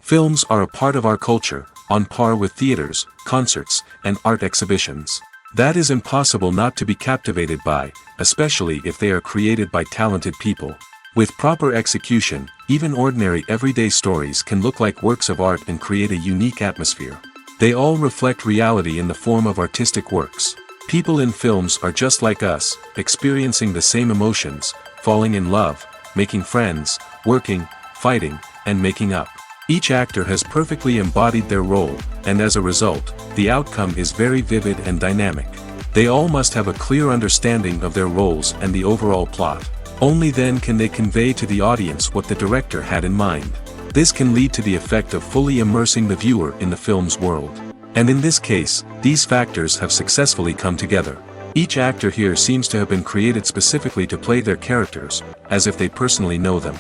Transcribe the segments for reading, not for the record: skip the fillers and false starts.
Films are a part of our culture, on par with theaters, concerts, and art exhibitions. That is impossible not to be captivated by, especially if they are created by talented people. With proper execution, even ordinary everyday stories can look like works of art and create a unique atmosphere. They all reflect reality in the form of artistic works. People in films are just like us, experiencing the same emotions, falling in love, making friends, working, fighting, and making up. Each actor has perfectly embodied their role, and as a result, the outcome is very vivid and dynamic. They all must have a clear understanding of their roles and the overall plot. Only then can they convey to the audience what the director had in mind. This can lead to the effect of fully immersing the viewer in the film's world. And in this case, these factors have successfully come together. Each actor here seems to have been created specifically to play their characters, as if they personally know them.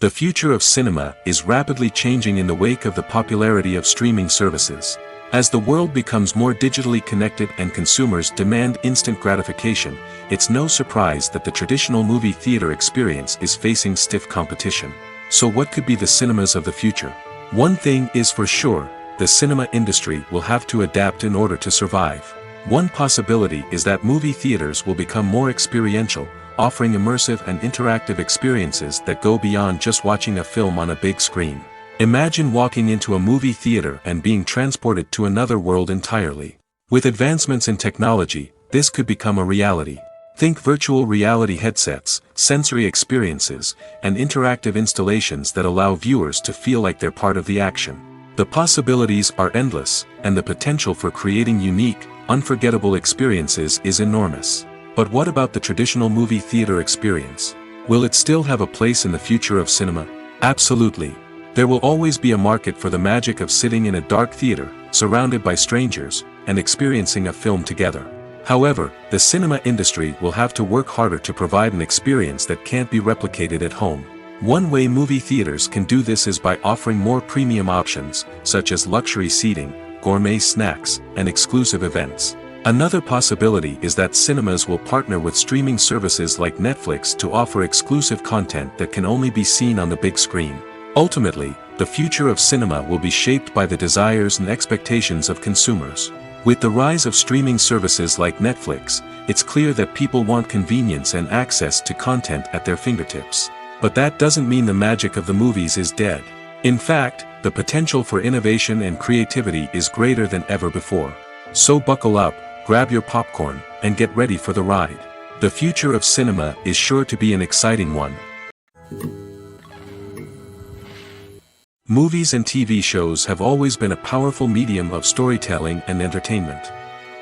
The future of cinema is rapidly changing in the wake of the popularity of streaming services. As the world becomes more digitally connected and consumers demand instant gratification, it's no surprise that the traditional movie theater experience is facing stiff competition. So what could be the cinemas of the future? One thing is for sure, the cinema industry will have to adapt in order to survive. One possibility is that movie theaters will become more experiential, offering immersive and interactive experiences that go beyond just watching a film on a big screen. Imagine walking into a movie theater and being transported to another world entirely. With advancements in technology, this could become a reality. Think virtual reality headsets, sensory experiences, and interactive installations that allow viewers to feel like they're part of the action. The possibilities are endless, and the potential for creating unique, unforgettable experiences is enormous. But what about the traditional movie theater experience? Will it still have a place in the future of cinema? Absolutely. There will always be a market for the magic of sitting in a dark theater, surrounded by strangers, and experiencing a film together. However, the cinema industry will have to work harder to provide an experience that can't be replicated at home. One way movie theaters can do this is by offering more premium options, such as luxury seating, gourmet snacks, and exclusive events. Another possibility is that cinemas will partner with streaming services like Netflix to offer exclusive content that can only be seen on the big screen. Ultimately, the future of cinema will be shaped by the desires and expectations of consumers. With the rise of streaming services like Netflix, it's clear that people want convenience and access to content at their fingertips. But that doesn't mean the magic of the movies is dead. In fact, the potential for innovation and creativity is greater than ever before. So buckle up, grab your popcorn, and get ready for the ride. The future of cinema is sure to be an exciting one. Movies and TV shows have always been a powerful medium of storytelling and entertainment.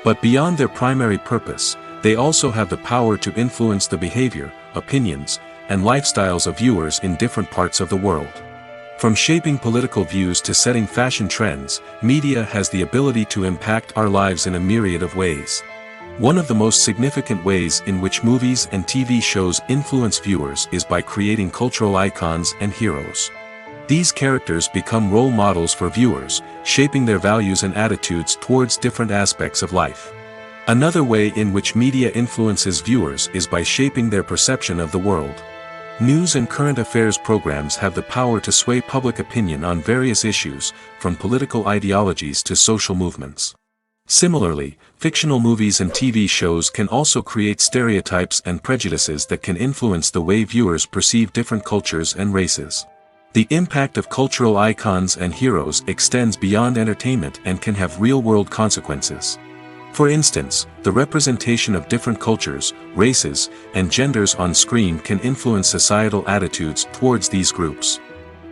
But beyond their primary purpose, they also have the power to influence the behavior, opinions, and lifestyles of viewers in different parts of the world. From shaping political views to setting fashion trends, media has the ability to impact our lives in a myriad of ways. One of the most significant ways in which movies and TV shows influence viewers is by creating cultural icons and heroes. These characters become role models for viewers, shaping their values and attitudes towards different aspects of life. Another way in which media influences viewers is by shaping their perception of the world. News and current affairs programs have the power to sway public opinion on various issues, from political ideologies to social movements. Similarly, fictional movies and TV shows can also create stereotypes and prejudices that can influence the way viewers perceive different cultures and races. The impact of cultural icons and heroes extends beyond entertainment and can have real-world consequences. For instance, the representation of different cultures, races, and genders on screen can influence societal attitudes towards these groups.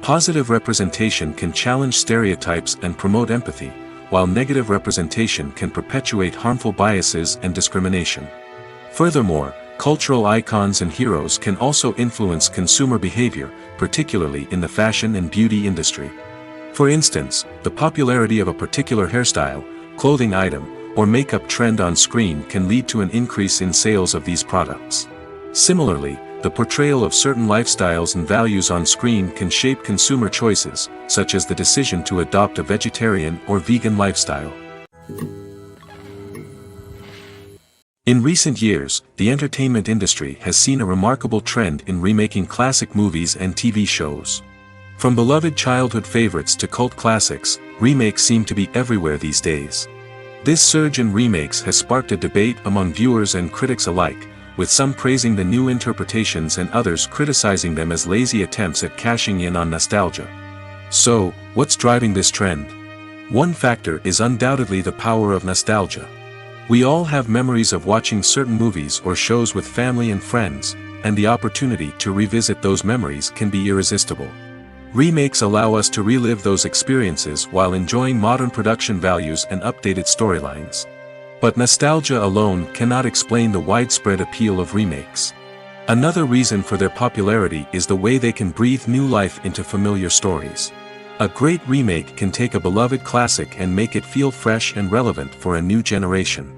Positive representation can challenge stereotypes and promote empathy, while negative representation can perpetuate harmful biases and discrimination. Furthermore, cultural icons and heroes can also influence consumer behavior, particularly in the fashion and beauty industry. For instance, the popularity of a particular hairstyle, clothing item, or makeup trend on screen can lead to an increase in sales of these products. Similarly, the portrayal of certain lifestyles and values on screen can shape consumer choices, such as the decision to adopt a vegetarian or vegan lifestyle. In recent years, the entertainment industry has seen a remarkable trend in remaking classic movies and TV shows. From beloved childhood favorites to cult classics, remakes seem to be everywhere these days. This surge in remakes has sparked a debate among viewers and critics alike, with some praising the new interpretations and others criticizing them as lazy attempts at cashing in on nostalgia. So, what's driving this trend? One factor is undoubtedly the power of nostalgia. We all have memories of watching certain movies or shows with family and friends, and the opportunity to revisit those memories can be irresistible. Remakes allow us to relive those experiences while enjoying modern production values and updated storylines. But nostalgia alone cannot explain the widespread appeal of remakes. Another reason for their popularity is the way they can breathe new life into familiar stories. A great remake can take a beloved classic and make it feel fresh and relevant for a new generation.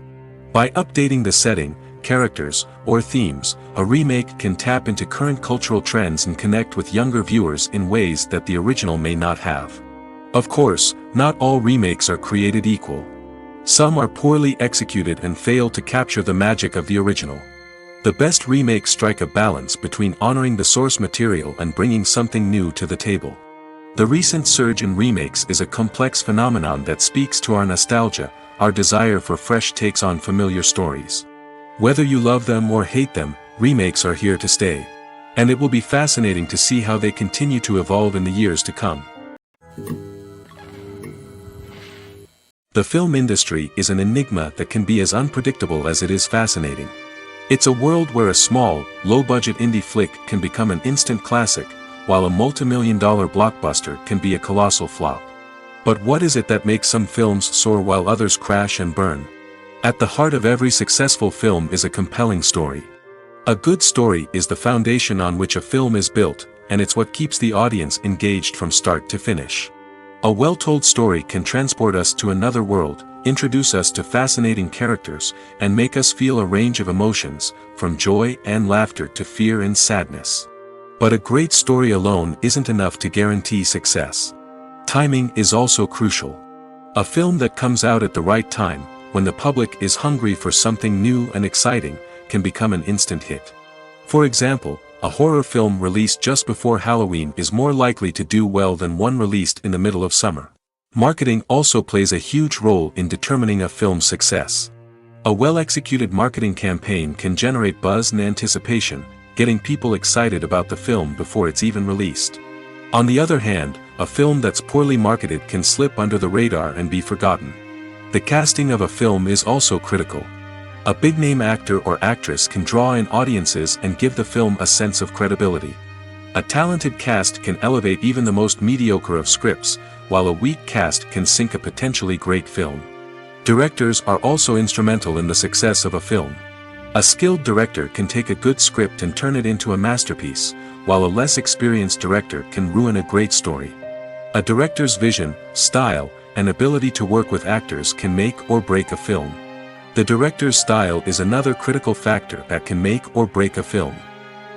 By updating the setting, characters, or themes, a remake can tap into current cultural trends and connect with younger viewers in ways that the original may not have. Of course, not all remakes are created equal. Some are poorly executed and fail to capture the magic of the original. The best remakes strike a balance between honoring the source material and bringing something new to the table. The recent surge in remakes is a complex phenomenon that speaks to our nostalgia, our desire for fresh takes on familiar stories. Whether you love them or hate them, remakes are here to stay. And it will be fascinating to see how they continue to evolve in the years to come. The film industry is an enigma that can be as unpredictable as it is fascinating. It's a world where a small, low-budget indie flick can become an instant classic, while a multi-million-dollar blockbuster can be a colossal flop. But what is it that makes some films soar while others crash and burn? At the heart of every successful film is a compelling story. A good story is the foundation on which a film is built, and it's what keeps the audience engaged from start to finish. A well-told story can transport us to another world, introduce us to fascinating characters, and make us feel a range of emotions, from joy and laughter to fear and sadness. But a great story alone isn't enough to guarantee success. Timing is also crucial. A film that comes out at the right time, when the public is hungry for something new and exciting, can become an instant hit. For example, a horror film released just before Halloween is more likely to do well than one released in the middle of summer. Marketing also plays a huge role in determining a film's success. A well-executed marketing campaign can generate buzz and anticipation, getting people excited about the film before it's even released. On the other hand, a film that's poorly marketed can slip under the radar and be forgotten. The casting of a film is also critical. A big-name actor or actress can draw in audiences and give the film a sense of credibility. A talented cast can elevate even the most mediocre of scripts, while a weak cast can sink a potentially great film. Directors are also instrumental in the success of a film. A skilled director can take a good script and turn it into a masterpiece, while a less experienced director can ruin a great story. A director's vision, style, and ability to work with actors can make or break a film. The director's style is another critical factor that can make or break a film.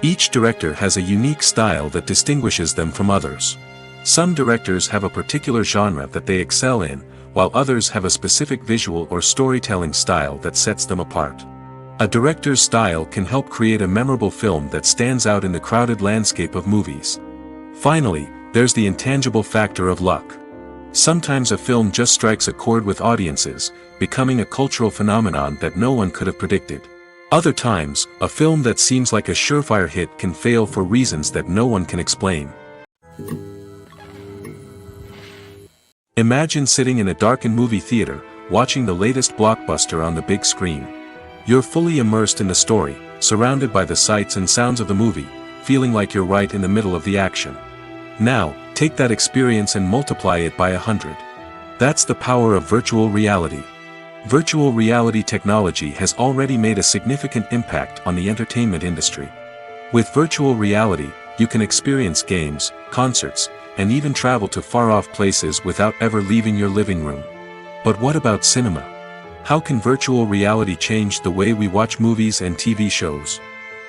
Each director has a unique style that distinguishes them from others. Some directors have a particular genre that they excel in, while others have a specific visual or storytelling style that sets them apart. A director's style can help create a memorable film that stands out in the crowded landscape of movies. Finally, there's the intangible factor of luck. Sometimes a film just strikes a chord with audiences, becoming a cultural phenomenon that no one could have predicted. Other times, a film that seems like a surefire hit can fail for reasons that no one can explain. Imagine sitting in a darkened movie theater, watching the latest blockbuster on the big screen. You're fully immersed in the story, surrounded by the sights and sounds of the movie, feeling like you're right in the middle of the action. Now, take that experience and multiply it by 100. That's the power of virtual reality. Virtual reality technology has already made a significant impact on the entertainment industry. With virtual reality, you can experience games, concerts, and even travel to far-off places without ever leaving your living room. But what about cinema? How can virtual reality change the way we watch movies and TV shows?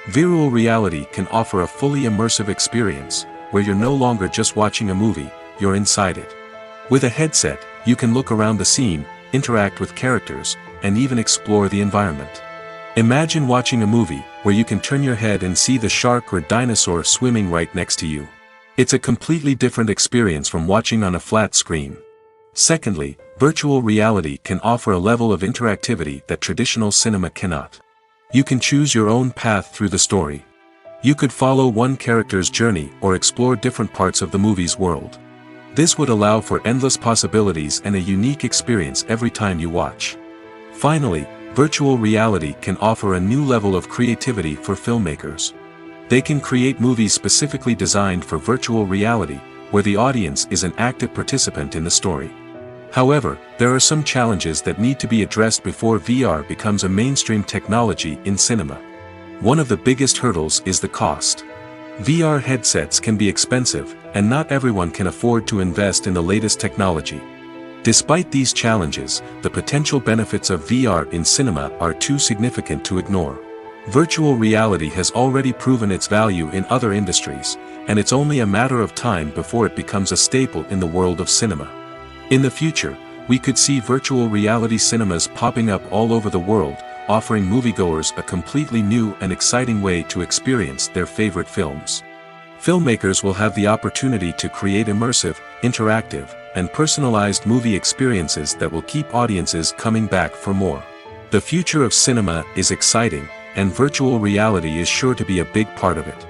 Virtual reality can offer a fully immersive experience, where you're no longer just watching a movie, you're inside it. With a headset, you can look around the scene, interact with characters, and even explore the environment. Imagine watching a movie where you can turn your head and see the shark or dinosaur swimming right next to you. It's a completely different experience from watching on a flat screen. Secondly, virtual reality can offer a level of interactivity that traditional cinema cannot. You can choose your own path through the story. You could follow one character's journey or explore different parts of the movie's world. This would allow for endless possibilities and a unique experience every time you watch. Finally, virtual reality can offer a new level of creativity for filmmakers. They can create movies specifically designed for virtual reality, where the audience is an active participant in the story. However, there are some challenges that need to be addressed before VR becomes a mainstream technology in cinema. One of the biggest hurdles is the cost. VR headsets can be expensive, and not everyone can afford to invest in the latest technology. Despite these challenges, the potential benefits of VR in cinema are too significant to ignore. Virtual reality has already proven its value in other industries, and it's only a matter of time before it becomes a staple in the world of cinema. In the future, we could see virtual reality cinemas popping up all over the world, offering moviegoers a completely new and exciting way to experience their favorite films. Filmmakers will have the opportunity to create immersive, interactive, and personalized movie experiences that will keep audiences coming back for more. The future of cinema is exciting, and virtual reality is sure to be a big part of it.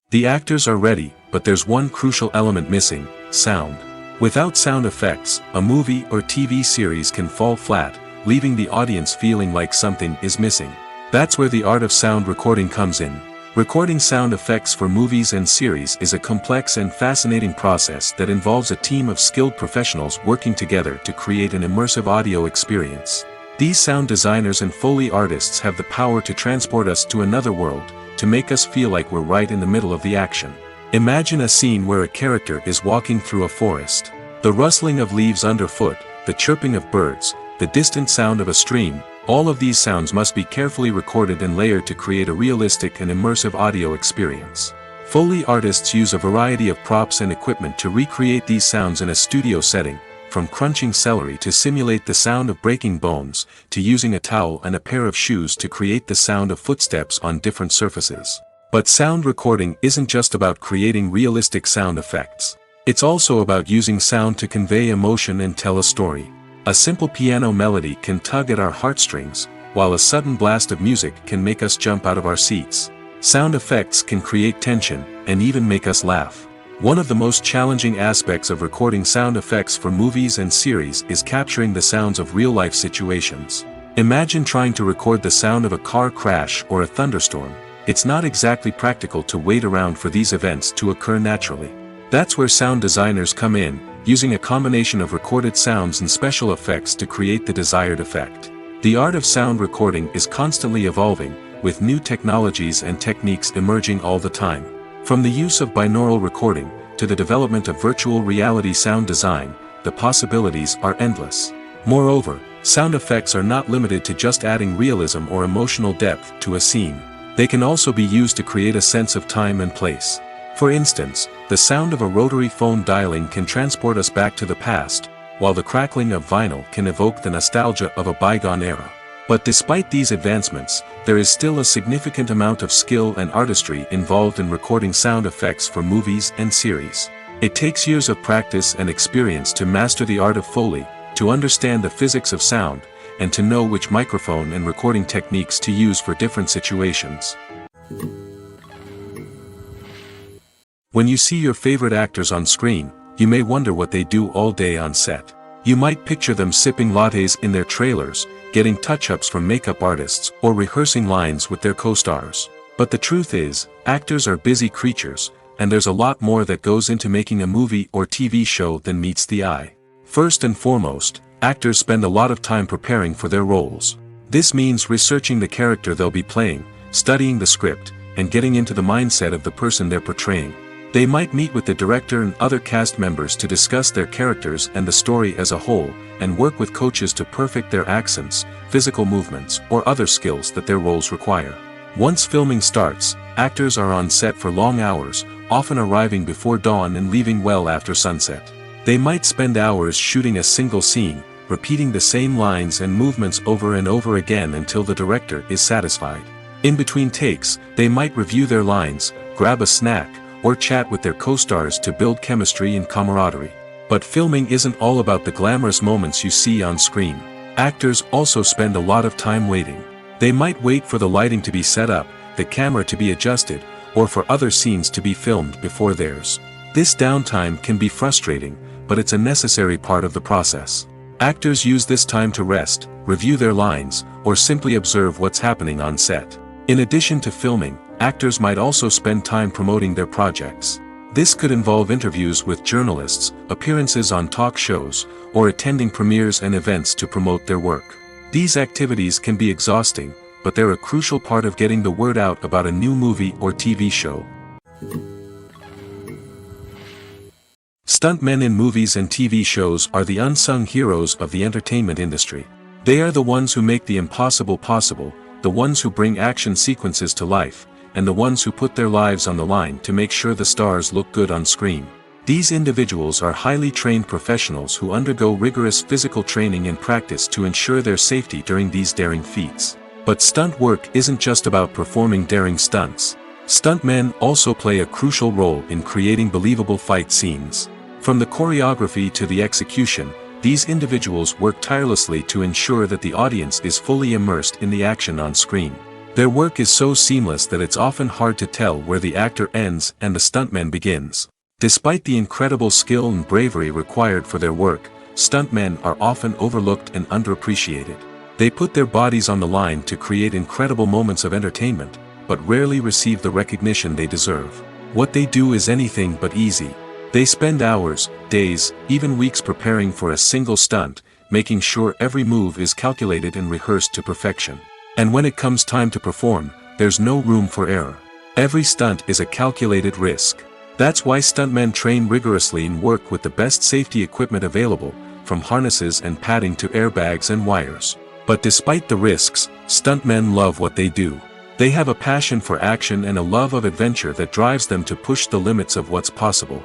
The actors are ready, but there's one crucial element missing: sound. Without sound effects, a movie or TV series can fall flat, leaving the audience feeling like something is missing. That's where the art of sound recording comes in. Recording sound effects for movies and series is a complex and fascinating process that involves a team of skilled professionals working together to create an immersive audio experience. These sound designers and Foley artists have the power to transport us to another world, to make us feel like we're right in the middle of the action. Imagine a scene where a character is walking through a forest. The rustling of leaves underfoot, the chirping of birds, the distant sound of a stream, all of these sounds must be carefully recorded and layered to create a realistic and immersive audio experience. Foley artists use a variety of props and equipment to recreate these sounds in a studio setting, from crunching celery to simulate the sound of breaking bones, to using a towel and a pair of shoes to create the sound of footsteps on different surfaces. But sound recording isn't just about creating realistic sound effects. It's also about using sound to convey emotion and tell a story. A simple piano melody can tug at our heartstrings, while a sudden blast of music can make us jump out of our seats. Sound effects can create tension, and even make us laugh. One of the most challenging aspects of recording sound effects for movies and series is capturing the sounds of real-life situations. Imagine trying to record the sound of a car crash or a thunderstorm. It's not exactly practical to wait around for these events to occur naturally. That's where sound designers come in, using a combination of recorded sounds and special effects to create the desired effect. The art of sound recording is constantly evolving, with new technologies and techniques emerging all the time. From the use of binaural recording, to the development of virtual reality sound design, the possibilities are endless. Moreover, sound effects are not limited to just adding realism or emotional depth to a scene. They can also be used to create a sense of time and place. For instance, the sound of a rotary phone dialing can transport us back to the past, while the crackling of vinyl can evoke the nostalgia of a bygone era. But despite these advancements, there is still a significant amount of skill and artistry involved in recording sound effects for movies and series. It takes years of practice and experience to master the art of Foley, to understand the physics of sound, and to know which microphone and recording techniques to use for different situations. When you see your favorite actors on screen, you may wonder what they do all day on set. You might picture them sipping lattes in their trailers, getting touch-ups from makeup artists, or rehearsing lines with their co-stars. But the truth is, actors are busy creatures, and there's a lot more that goes into making a movie or TV show than meets the eye. First and foremost, actors spend a lot of time preparing for their roles. This means researching the character they'll be playing, studying the script, and getting into the mindset of the person they're portraying. They might meet with the director and other cast members to discuss their characters and the story as a whole, and work with coaches to perfect their accents, physical movements, or other skills that their roles require. Once filming starts, actors are on set for long hours, often arriving before dawn and leaving well after sunset. They might spend hours shooting a single scene, repeating the same lines and movements over and over again until the director is satisfied. In between takes, they might review their lines, grab a snack, or chat with their co-stars to build chemistry and camaraderie. But filming isn't all about the glamorous moments you see on screen. Actors also spend a lot of time waiting. They might wait for the lighting to be set up, the camera to be adjusted, or for other scenes to be filmed before theirs. This downtime can be frustrating, but it's a necessary part of the process. Actors use this time to rest, review their lines, or simply observe what's happening on set. In addition to filming, actors might also spend time promoting their projects. This could involve interviews with journalists, appearances on talk shows, or attending premieres and events to promote their work. These activities can be exhausting, but they're a crucial part of getting the word out about a new movie or TV show. Stuntmen in movies and TV shows are the unsung heroes of the entertainment industry. They are the ones who make the impossible possible, the ones who bring action sequences to life, and the ones who put their lives on the line to make sure the stars look good on screen. These individuals are highly trained professionals who undergo rigorous physical training and practice to ensure their safety during these daring feats. But stunt work isn't just about performing daring stunts. Stuntmen also play a crucial role in creating believable fight scenes. From the choreography to the execution, these individuals work tirelessly to ensure that the audience is fully immersed in the action on screen. Their work is so seamless that it's often hard to tell where the actor ends and the stuntman begins. Despite the incredible skill and bravery required for their work, stuntmen are often overlooked and underappreciated. They put their bodies on the line to create incredible moments of entertainment, but rarely receive the recognition they deserve. What they do is anything but easy. They spend hours, days, even weeks preparing for a single stunt, making sure every move is calculated and rehearsed to perfection. And when it comes time to perform, there's no room for error. Every stunt is a calculated risk. That's why stuntmen train rigorously and work with the best safety equipment available, from harnesses and padding to airbags and wires. But despite the risks, stuntmen love what they do. They have a passion for action and a love of adventure that drives them to push the limits of what's possible.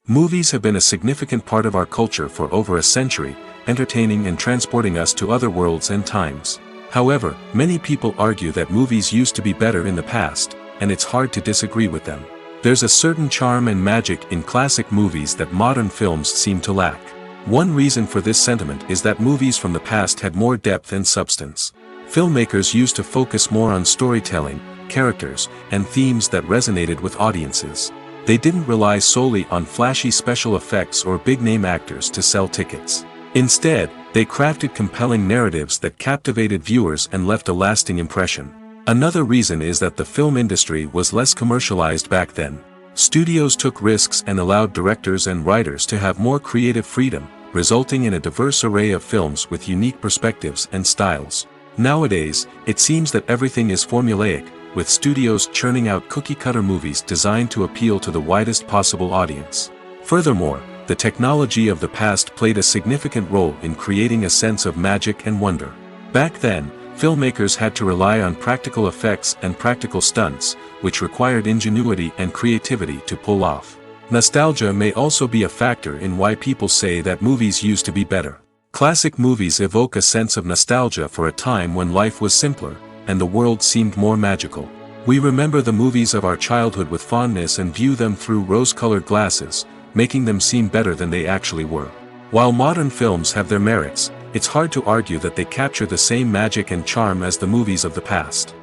Movies have been a significant part of our culture for over a century, entertaining and transporting us to other worlds and times. However, many people argue that movies used to be better in the past, and it's hard to disagree with them. There's a certain charm and magic in classic movies that modern films seem to lack. One reason for this sentiment is that movies from the past had more depth and substance. Filmmakers used to focus more on storytelling, characters, and themes that resonated with audiences. They didn't rely solely on flashy special effects or big-name actors to sell tickets. Instead, they crafted compelling narratives that captivated viewers and left a lasting impression. Another reason is that the film industry was less commercialized back then. Studios took risks and allowed directors and writers to have more creative freedom, resulting in a diverse array of films with unique perspectives and styles. Nowadays, it seems that everything is formulaic, with studios churning out cookie-cutter movies designed to appeal to the widest possible audience. Furthermore, the technology of the past played a significant role in creating a sense of magic and wonder. Back then, filmmakers had to rely on practical effects and practical stunts, which required ingenuity and creativity to pull off. Nostalgia may also be a factor in why people say that movies used to be better. Classic movies evoke a sense of nostalgia for a time when life was simpler, and the world seemed more magical. We remember the movies of our childhood with fondness and view them through rose-colored glasses, making them seem better than they actually were. While modern films have their merits, it's hard to argue that they capture the same magic and charm as the movies of the past.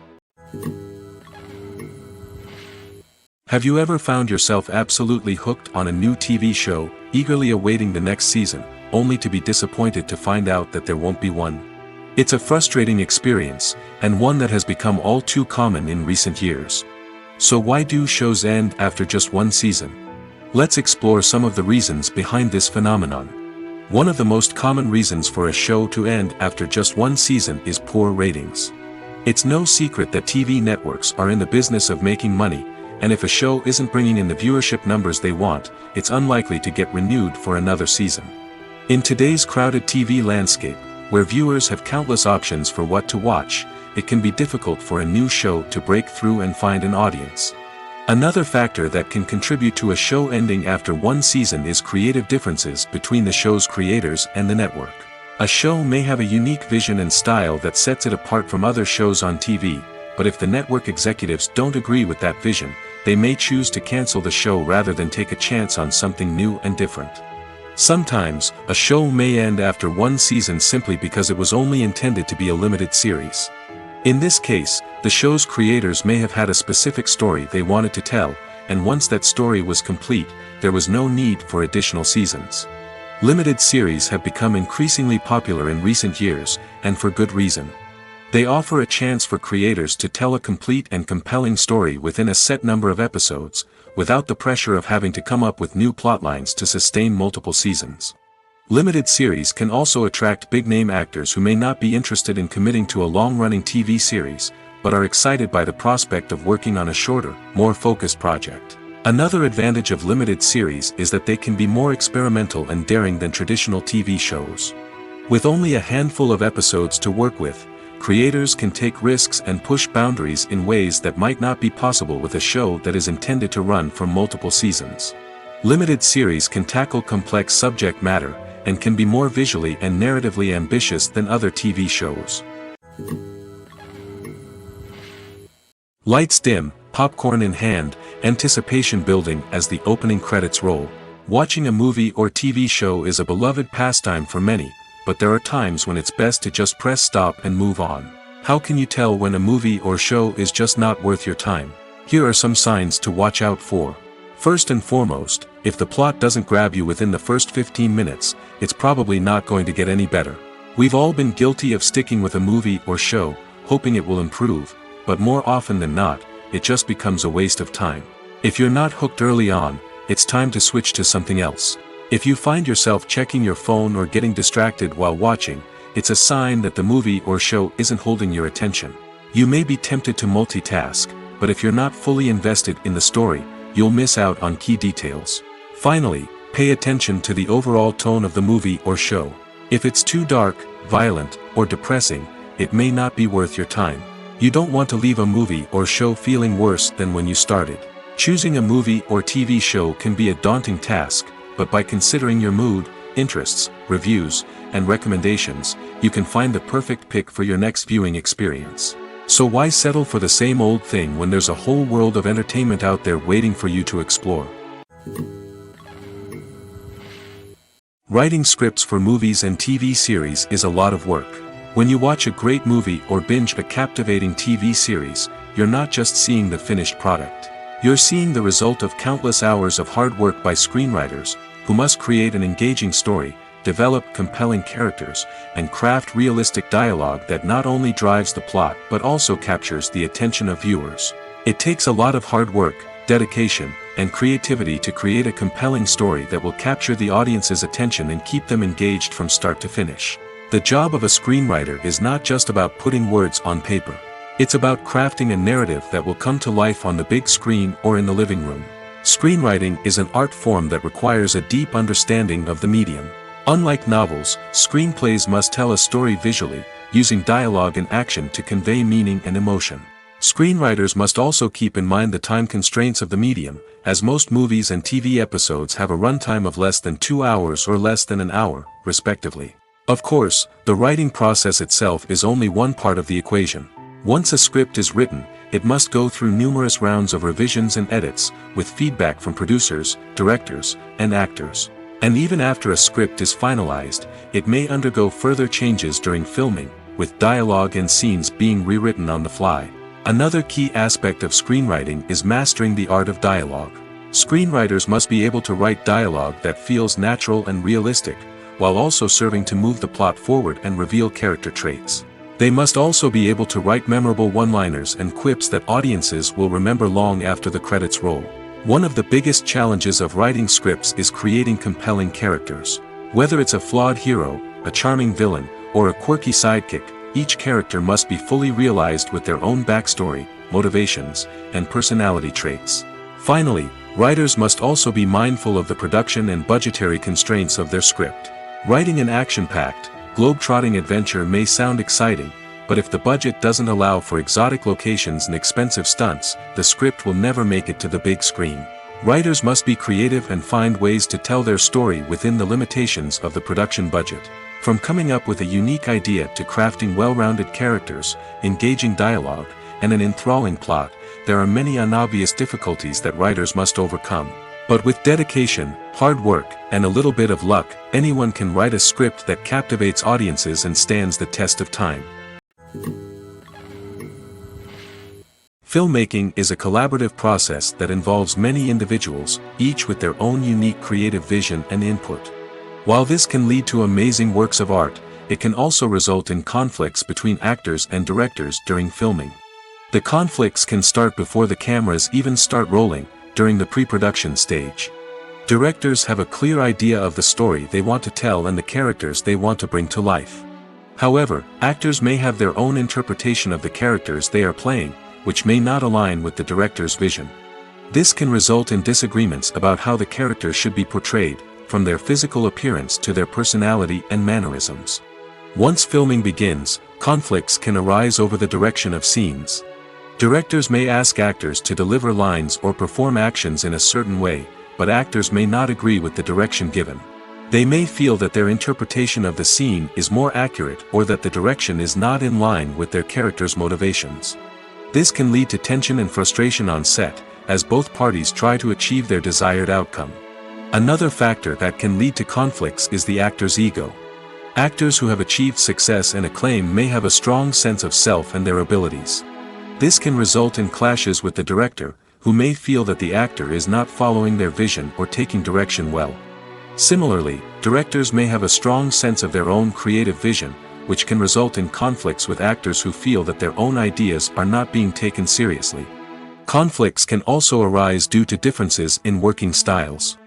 Have you ever found yourself absolutely hooked on a new TV show, eagerly awaiting the next season, only to be disappointed to find out that there won't be one? It's a frustrating experience, and one that has become all too common in recent years. So why do shows end after just one season? Let's explore some of the reasons behind this phenomenon. One of the most common reasons for a show to end after just one season is poor ratings. It's no secret that TV networks are in the business of making money, and if a show isn't bringing in the viewership numbers they want, it's unlikely to get renewed for another season. In today's crowded TV landscape, where viewers have countless options for what to watch, it can be difficult for a new show to break through and find an audience. Another factor that can contribute to a show ending after one season is creative differences between the show's creators and the network. A show may have a unique vision and style that sets it apart from other shows on TV, but if the network executives don't agree with that vision, they may choose to cancel the show rather than take a chance on something new and different. Sometimes, a show may end after one season simply because it was only intended to be a limited series. In this case, the show's creators may have had a specific story they wanted to tell, and once that story was complete, there was no need for additional seasons. Limited series have become increasingly popular in recent years, and for good reason. They offer a chance for creators to tell a complete and compelling story within a set number of episodes, without the pressure of having to come up with new plotlines to sustain multiple seasons. Limited series can also attract big-name actors who may not be interested in committing to a long-running TV series, but are excited by the prospect of working on a shorter, more focused project. Another advantage of limited series is that they can be more experimental and daring than traditional TV shows. With only a handful of episodes to work with, creators can take risks and push boundaries in ways that might not be possible with a show that is intended to run for multiple seasons. Limited series can tackle complex subject matter, and can be more visually and narratively ambitious than other TV shows. Lights dim, popcorn in hand, anticipation building as the opening credits roll. Watching a movie or TV show is a beloved pastime for many, but there are times when it's best to just press stop and move on. How can you tell when a movie or show is just not worth your time? Here are some signs to watch out for. First and foremost, if the plot doesn't grab you within the first 15 minutes, it's probably not going to get any better. We've all been guilty of sticking with a movie or show, hoping it will improve, but more often than not, it just becomes a waste of time. If you're not hooked early on, it's time to switch to something else. If you find yourself checking your phone or getting distracted while watching, it's a sign that the movie or show isn't holding your attention. You may be tempted to multitask, but if you're not fully invested in the story, you'll miss out on key details. Finally, pay attention to the overall tone of the movie or show. If it's too dark, violent, or depressing, it may not be worth your time. You don't want to leave a movie or show feeling worse than when you started. Choosing a movie or TV show can be a daunting task, but by considering your mood, interests, reviews, and recommendations, you can find the perfect pick for your next viewing experience. So why settle for the same old thing when there's a whole world of entertainment out there waiting for you to explore? Writing scripts for movies and TV series is a lot of work. When you watch a great movie or binge a captivating TV series, you're not just seeing the finished product. You're seeing the result of countless hours of hard work by screenwriters, who must create an engaging story, develop compelling characters, and craft realistic dialogue that not only drives the plot but also captures the attention of viewers. It takes a lot of hard work, dedication, and creativity to create a compelling story that will capture the audience's attention and keep them engaged from start to finish. The job of a screenwriter is not just about putting words on paper. It's about crafting a narrative that will come to life on the big screen or in the living room. Screenwriting is an art form that requires a deep understanding of the medium. Unlike novels, screenplays must tell a story visually, using dialogue and action to convey meaning and emotion. Screenwriters must also keep in mind the time constraints of the medium, as most movies and TV episodes have a runtime of less than 2 hours or less than an hour, respectively. Of course, the writing process itself is only one part of the equation. Once a script is written, it must go through numerous rounds of revisions and edits, with feedback from producers, directors, and actors. And even after a script is finalized, it may undergo further changes during filming, with dialogue and scenes being rewritten on the fly. Another key aspect of screenwriting is mastering the art of dialogue. Screenwriters must be able to write dialogue that feels natural and realistic, while also serving to move the plot forward and reveal character traits. They must also be able to write memorable one-liners and quips that audiences will remember long after the credits roll. One of the biggest challenges of writing scripts is creating compelling characters. Whether it's a flawed hero, a charming villain, or a quirky sidekick, each character must be fully realized with their own backstory, motivations, and personality traits. Finally, writers must also be mindful of the production and budgetary constraints of their script. Writing an action-packed, globe-trotting adventure may sound exciting, But if the budget doesn't allow for exotic locations and expensive stunts, the script will never make it to the big screen. Writers must be creative and find ways to tell their story within the limitations of the production budget. From coming up with a unique idea to crafting well-rounded characters, engaging dialogue, and an enthralling plot, there are many unobvious difficulties that writers must overcome. But with dedication, hard work, and a little bit of luck, anyone can write a script that captivates audiences and stands the test of time. Filmmaking is a collaborative process that involves many individuals, each with their own unique creative vision and input. While this can lead to amazing works of art, it can also result in conflicts between actors and directors during filming. The conflicts can start before the cameras even start rolling, during the pre-production stage. Directors have a clear idea of the story they want to tell and the characters they want to bring to life. However, actors may have their own interpretation of the characters they are playing, which may not align with the director's vision. This can result in disagreements about how the characters should be portrayed, from their physical appearance to their personality and mannerisms. Once filming begins, conflicts can arise over the direction of scenes. Directors may ask actors to deliver lines or perform actions in a certain way, but actors may not agree with the direction given. They may feel that their interpretation of the scene is more accurate or that the direction is not in line with their character's motivations. This can lead to tension and frustration on set, as both parties try to achieve their desired outcome. Another factor that can lead to conflicts is the actor's ego. Actors who have achieved success and acclaim may have a strong sense of self and their abilities. This can result in clashes with the director, who may feel that the actor is not following their vision or taking direction well. Similarly, directors may have a strong sense of their own creative vision, which can result in conflicts with actors who feel that their own ideas are not being taken seriously. Conflicts can also arise due to differences in working styles.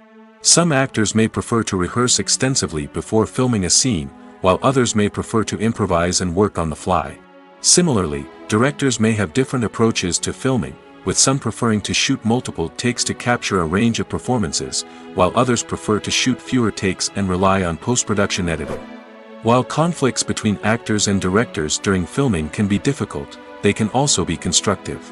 Some actors may prefer to rehearse extensively before filming a scene, while others may prefer to improvise and work on the fly. Similarly, directors may have different approaches to filming, with some preferring to shoot multiple takes to capture a range of performances, while others prefer to shoot fewer takes and rely on post-production editing. While conflicts between actors and directors during filming can be difficult, they can also be constructive.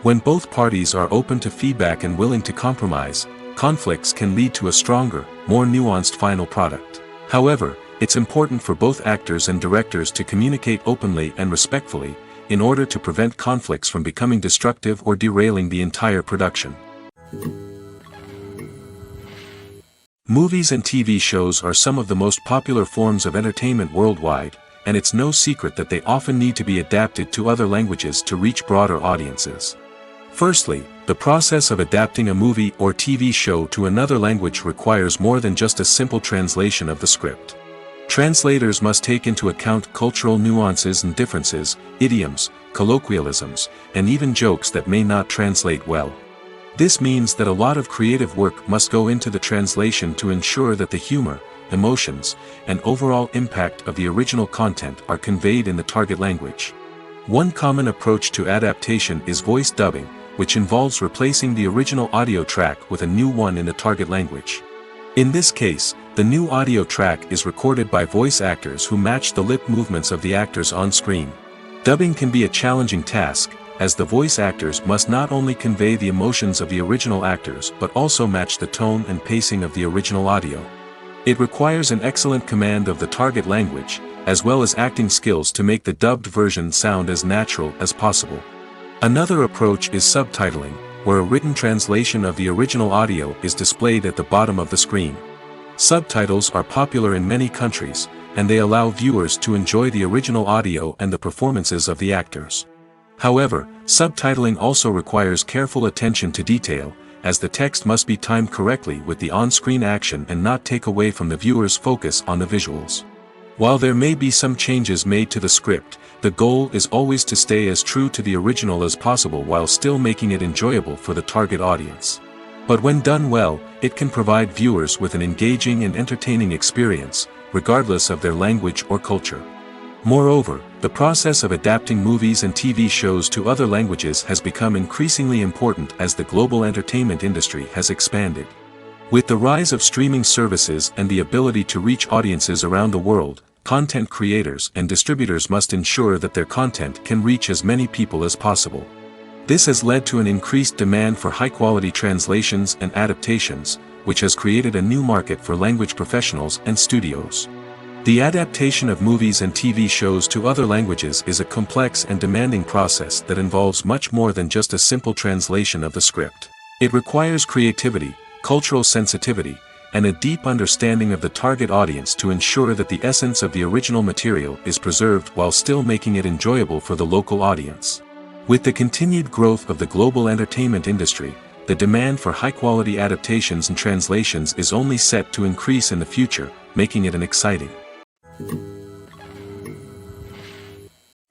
When both parties are open to feedback and willing to compromise, conflicts can lead to a stronger, more nuanced final product. However, it's important for both actors and directors to communicate openly and respectfully, in order to prevent conflicts from becoming destructive or derailing the entire production. Movies and TV shows are some of the most popular forms of entertainment worldwide, and it's no secret that they often need to be adapted to other languages to reach broader audiences. Firstly, the process of adapting a movie or TV show to another language requires more than just a simple translation of the script. Translators must take into account cultural nuances and differences, idioms, colloquialisms, and even jokes that may not translate well. This means that a lot of creative work must go into the translation to ensure that the humor, emotions, and overall impact of the original content are conveyed in the target language. One common approach to adaptation is voice dubbing, which involves replacing the original audio track with a new one in the target language. In this case, the new audio track is recorded by voice actors who match the lip movements of the actors on screen. Dubbing can be a challenging task, as the voice actors must not only convey the emotions of the original actors but also match the tone and pacing of the original audio. It requires an excellent command of the target language, as well as acting skills to make the dubbed version sound as natural as possible. Another approach is subtitling, where a written translation of the original audio is displayed at the bottom of the screen. Subtitles are popular in many countries, and they allow viewers to enjoy the original audio and the performances of the actors. However, subtitling also requires careful attention to detail, as the text must be timed correctly with the on-screen action and not take away from the viewer's focus on the visuals. While there may be some changes made to the script, the goal is always to stay as true to the original as possible while still making it enjoyable for the target audience. But when done well, it can provide viewers with an engaging and entertaining experience, regardless of their language or culture. Moreover, the process of adapting movies and TV shows to other languages has become increasingly important as the global entertainment industry has expanded. With the rise of streaming services and the ability to reach audiences around the world, content creators and distributors must ensure that their content can reach as many people as possible. This has led to an increased demand for high-quality translations and adaptations, which has created a new market for language professionals and studios. The adaptation of movies and TV shows to other languages is a complex and demanding process that involves much more than just a simple translation of the script. It requires creativity, cultural sensitivity, and a deep understanding of the target audience to ensure that the essence of the original material is preserved while still making it enjoyable for the local audience. With the continued growth of the global entertainment industry, the demand for high-quality adaptations and translations is only set to increase in the future, making it an exciting.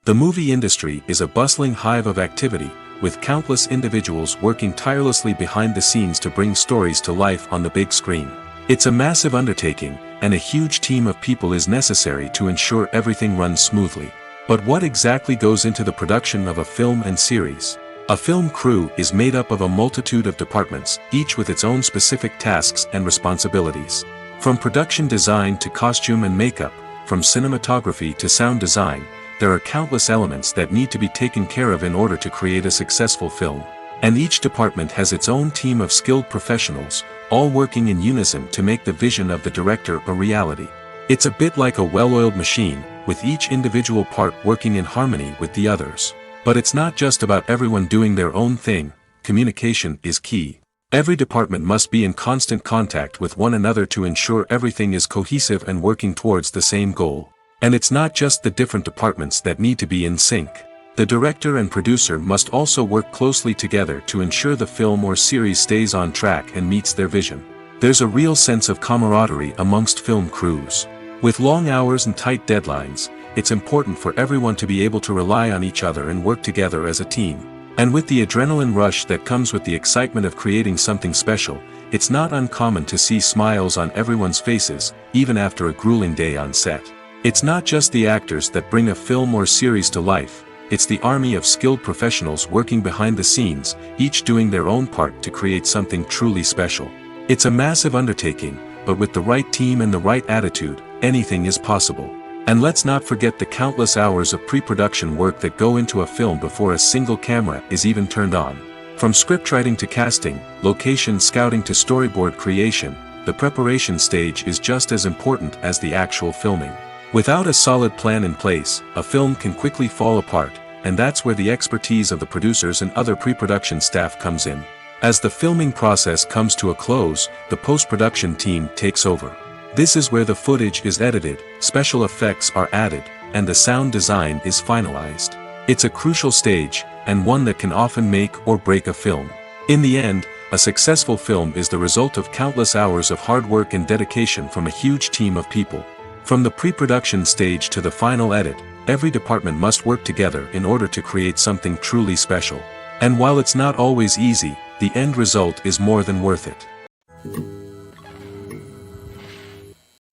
The movie industry is a bustling hive of activity, with countless individuals working tirelessly behind the scenes to bring stories to life on the big screen. It's a massive undertaking, and a huge team of people is necessary to ensure everything runs smoothly. But what exactly goes into the production of a film and series? A film crew is made up of a multitude of departments, each with its own specific tasks and responsibilities. From production design to costume and makeup, from cinematography to sound design, there are countless elements that need to be taken care of in order to create a successful film. And each department has its own team of skilled professionals, all working in unison to make the vision of the director a reality. It's a bit like a well-oiled machine, with each individual part working in harmony with the others. But it's not just about everyone doing their own thing. Communication is key. Every department must be in constant contact with one another to ensure everything is cohesive and working towards the same goal. And it's not just the different departments that need to be in sync. The director and producer must also work closely together to ensure the film or series stays on track and meets their vision. There's a real sense of camaraderie amongst film crews. With long hours and tight deadlines, it's important for everyone to be able to rely on each other and work together as a team. And with the adrenaline rush that comes with the excitement of creating something special, it's not uncommon to see smiles on everyone's faces, even after a grueling day on set. It's not just the actors that bring a film or series to life, it's the army of skilled professionals working behind the scenes, each doing their own part to create something truly special. It's a massive undertaking, but with the right team and the right attitude, anything is possible. And let's not forget the countless hours of pre-production work that go into a film before a single camera is even turned on. From scriptwriting to casting, location scouting to storyboard creation, the preparation stage is just as important as the actual filming. Without a solid plan in place, a film can quickly fall apart, and that's where the expertise of the producers and other pre-production staff comes in. As the filming process comes to a close, the post-production team takes over. This is where the footage is edited, special effects are added, and the sound design is finalized. It's a crucial stage, and one that can often make or break a film. In the end, a successful film is the result of countless hours of hard work and dedication from a huge team of people. From the pre-production stage to the final edit, every department must work together in order to create something truly special. And while it's not always easy, the end result is more than worth it.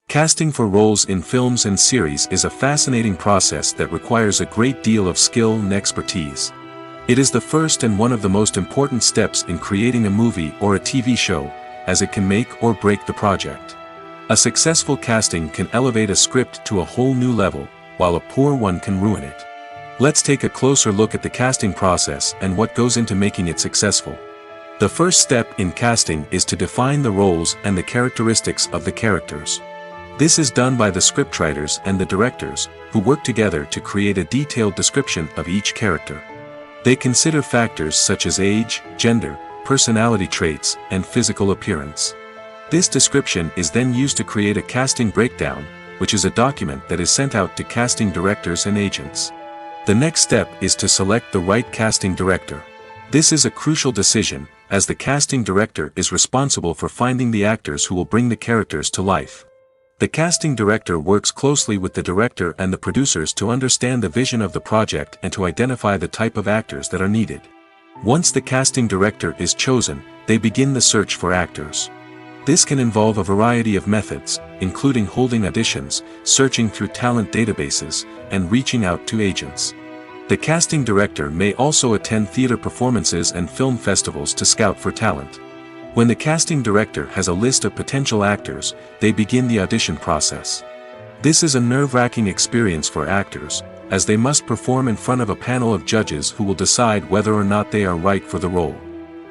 Casting for roles in films and series is a fascinating process that requires a great deal of skill and expertise. It is the first and one of the most important steps in creating a movie or a TV show, as it can make or break the project. A successful casting can elevate a script to a whole new level, while a poor one can ruin it. Let's take a closer look at the casting process and what goes into making it successful. The first step in casting is to define the roles and the characteristics of the characters. This is done by the scriptwriters and the directors, who work together to create a detailed description of each character. They consider factors such as age, gender, personality traits, and physical appearance. This description is then used to create a casting breakdown, which is a document that is sent out to casting directors and agents. The next step is to select the right casting director. This is a crucial decision, as the casting director is responsible for finding the actors who will bring the characters to life. The casting director works closely with the director and the producers to understand the vision of the project and to identify the type of actors that are needed. Once the casting director is chosen, they begin the search for actors. This can involve a variety of methods, including holding auditions, searching through talent databases, and reaching out to agents. The casting director may also attend theater performances and film festivals to scout for talent. When the casting director has a list of potential actors, they begin the audition process. This is a nerve-wracking experience for actors, as they must perform in front of a panel of judges who will decide whether or not they are right for the role.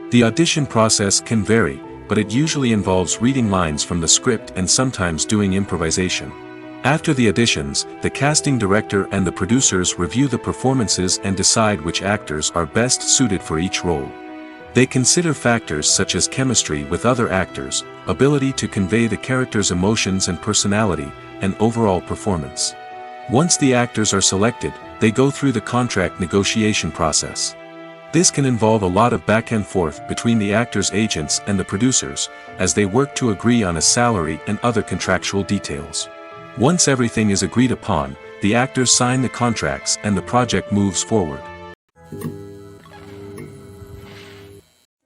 The audition process can vary, but it usually involves reading lines from the script and sometimes doing improvisation. After the auditions, the casting director and the producers review the performances and decide which actors are best suited for each role. They consider factors such as chemistry with other actors, ability to convey the character's emotions and personality, and overall performance. Once the actors are selected, they go through the contract negotiation process. This can involve a lot of back and forth between the actors' agents and the producers, as they work to agree on a salary and other contractual details. Once everything is agreed upon, the actors sign the contracts and the project moves forward.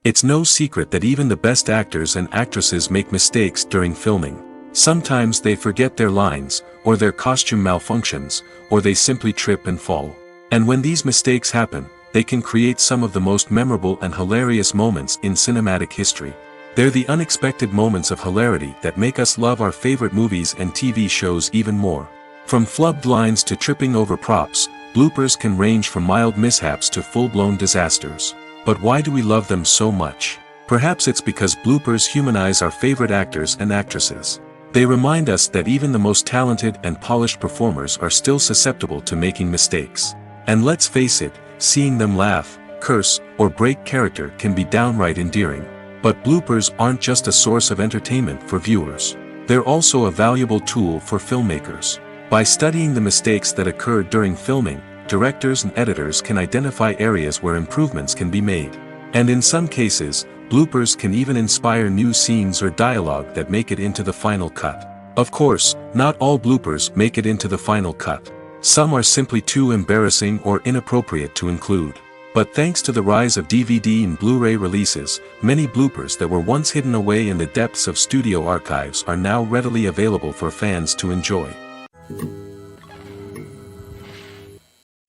It's no secret that even the best actors and actresses make mistakes during filming. Sometimes they forget their lines, or their costume malfunctions, or they simply trip and fall. And when these mistakes happen, they can create some of the most memorable and hilarious moments in cinematic history. They're the unexpected moments of hilarity that make us love our favorite movies and TV shows even more. From flubbed lines to tripping over props, bloopers can range from mild mishaps to full-blown disasters. But why do we love them so much? Perhaps it's because bloopers humanize our favorite actors and actresses. They remind us that even the most talented and polished performers are still susceptible to making mistakes. And let's face it, seeing them laugh, curse, or break character can be downright endearing. But bloopers aren't just a source of entertainment for viewers. They're also a valuable tool for filmmakers. By studying the mistakes that occurred during filming, directors and editors can identify areas where improvements can be made. And in some cases, bloopers can even inspire new scenes or dialogue that make it into the final cut. Of course, not all bloopers make it into the final cut. Some are simply too embarrassing or inappropriate to include. But thanks to the rise of DVD and Blu-ray releases, many bloopers that were once hidden away in the depths of studio archives are now readily available for fans to enjoy.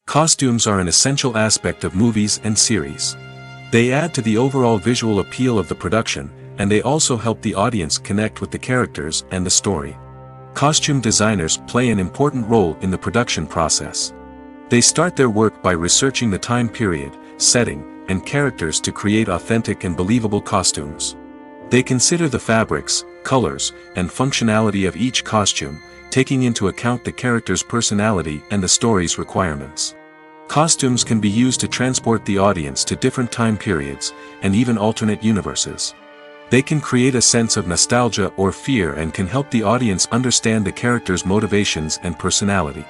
Costumes are an essential aspect of movies and series. They add to the overall visual appeal of the production, and they also help the audience connect with the characters and the story. Costume designers play an important role in the production process. They start their work by researching the time period, setting, and characters to create authentic and believable costumes. They consider the fabrics, colors, and functionality of each costume, taking into account the character's personality and the story's requirements. Costumes can be used to transport the audience to different time periods, and even alternate universes. They can create a sense of nostalgia or fear and can help the audience understand the character's motivations and personality.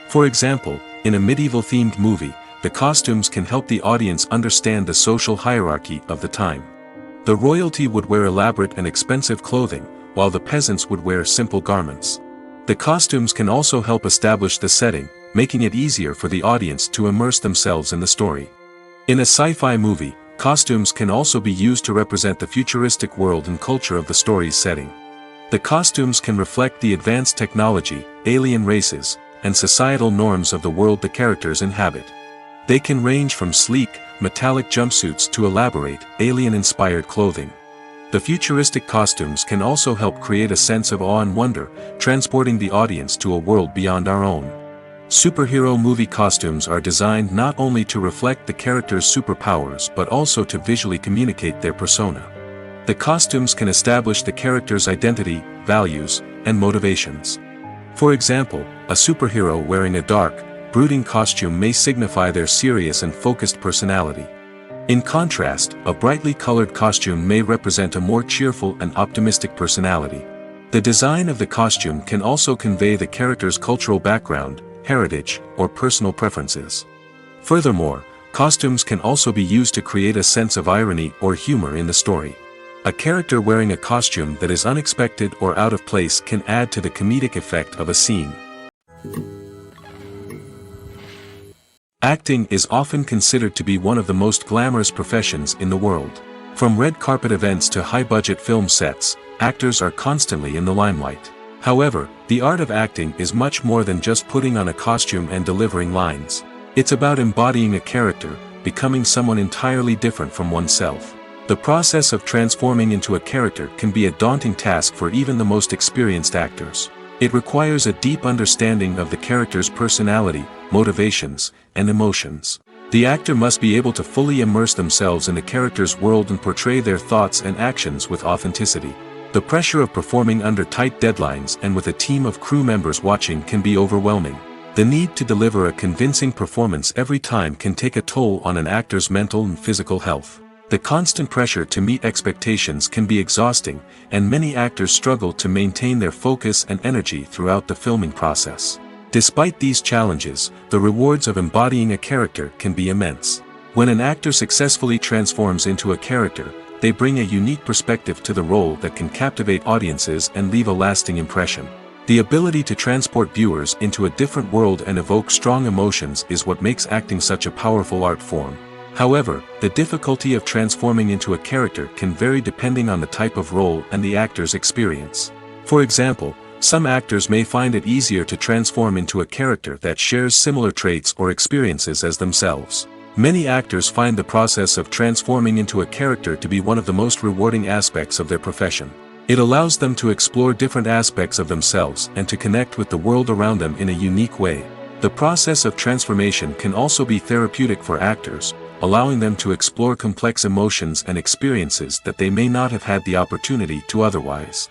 For example, in a medieval-themed movie, the costumes can help the audience understand the social hierarchy of the time. The royalty would wear elaborate and expensive clothing, while the peasants would wear simple garments. The costumes can also help establish the setting, making it easier for the audience to immerse themselves in the story. In a sci-fi movie, costumes can also be used to represent the futuristic world and culture of the story's setting. The costumes can reflect the advanced technology, alien races, and societal norms of the world the characters inhabit. They can range from sleek, metallic jumpsuits to elaborate, alien-inspired clothing. The futuristic costumes can also help create a sense of awe and wonder, transporting the audience to a world beyond our own. Superhero movie costumes are designed not only to reflect the character's superpowers but also to visually communicate their persona. The costumes can establish the character's identity, values, and motivations. For example, a superhero wearing a dark, brooding costume may signify their serious and focused personality. In contrast, a brightly colored costume may represent a more cheerful and optimistic personality. The design of the costume can also convey the character's cultural background, heritage, or personal preferences. Furthermore, costumes can also be used to create a sense of irony or humor in the story. A character wearing a costume that is unexpected or out of place can add to the comedic effect of a scene. Acting is often considered to be one of the most glamorous professions in the world. From red carpet events to high-budget film sets, actors are constantly in the limelight. However, the art of acting is much more than just putting on a costume and delivering lines. It's about embodying a character, becoming someone entirely different from oneself. The process of transforming into a character can be a daunting task for even the most experienced actors. It requires a deep understanding of the character's personality, motivations, and emotions. The actor must be able to fully immerse themselves in the character's world and portray their thoughts and actions with authenticity. The pressure of performing under tight deadlines and with a team of crew members watching can be overwhelming. The need to deliver a convincing performance every time can take a toll on an actor's mental and physical health. The constant pressure to meet expectations can be exhausting, and many actors struggle to maintain their focus and energy throughout the filming process. Despite these challenges, the rewards of embodying a character can be immense. When an actor successfully transforms into a character, they bring a unique perspective to the role that can captivate audiences and leave a lasting impression. The ability to transport viewers into a different world and evoke strong emotions is what makes acting such a powerful art form. However, the difficulty of transforming into a character can vary depending on the type of role and the actor's experience. For example, some actors may find it easier to transform into a character that shares similar traits or experiences as themselves. Many actors find the process of transforming into a character to be one of the most rewarding aspects of their profession. It allows them to explore different aspects of themselves and to connect with the world around them in a unique way. The process of transformation can also be therapeutic for actors, allowing them to explore complex emotions and experiences that they may not have had the opportunity to otherwise.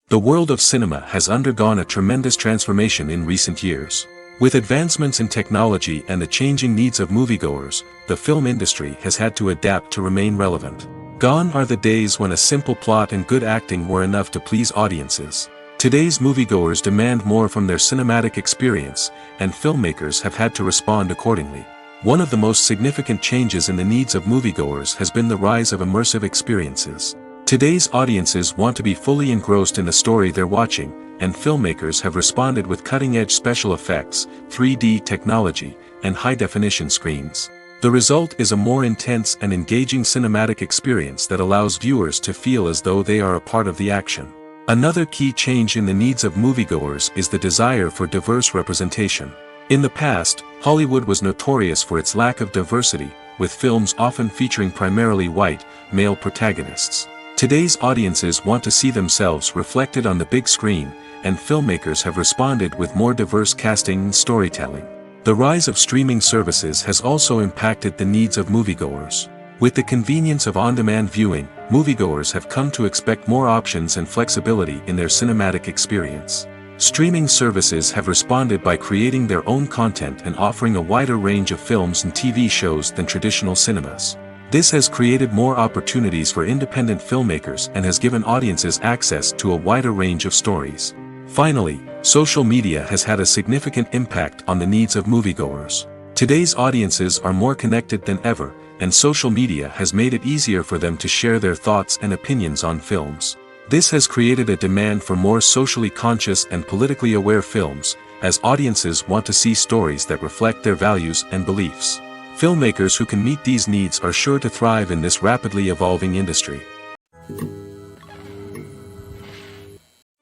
The world of cinema has undergone a tremendous transformation in recent years. With advancements in technology and the changing needs of moviegoers, the film industry has had to adapt to remain relevant. Gone are the days when a simple plot and good acting were enough to please audiences. Today's moviegoers demand more from their cinematic experience, and filmmakers have had to respond accordingly. One of the most significant changes in the needs of moviegoers has been the rise of immersive experiences. Today's audiences want to be fully engrossed in the story they're watching, and filmmakers have responded with cutting-edge special effects, 3D technology, and high-definition screens. The result is a more intense and engaging cinematic experience that allows viewers to feel as though they are a part of the action. Another key change in the needs of moviegoers is the desire for diverse representation. In the past, Hollywood was notorious for its lack of diversity, with films often featuring primarily white, male protagonists. Today's audiences want to see themselves reflected on the big screen, and filmmakers have responded with more diverse casting and storytelling. The rise of streaming services has also impacted the needs of moviegoers. With the convenience of on-demand viewing, moviegoers have come to expect more options and flexibility in their cinematic experience. Streaming services have responded by creating their own content and offering a wider range of films and TV shows than traditional cinemas. This has created more opportunities for independent filmmakers and has given audiences access to a wider range of stories. Finally, social media has had a significant impact on the needs of moviegoers. Today's audiences are more connected than ever, and social media has made it easier for them to share their thoughts and opinions on films. This has created a demand for more socially conscious and politically aware films, as audiences want to see stories that reflect their values and beliefs. Filmmakers who can meet these needs are sure to thrive in this rapidly evolving industry.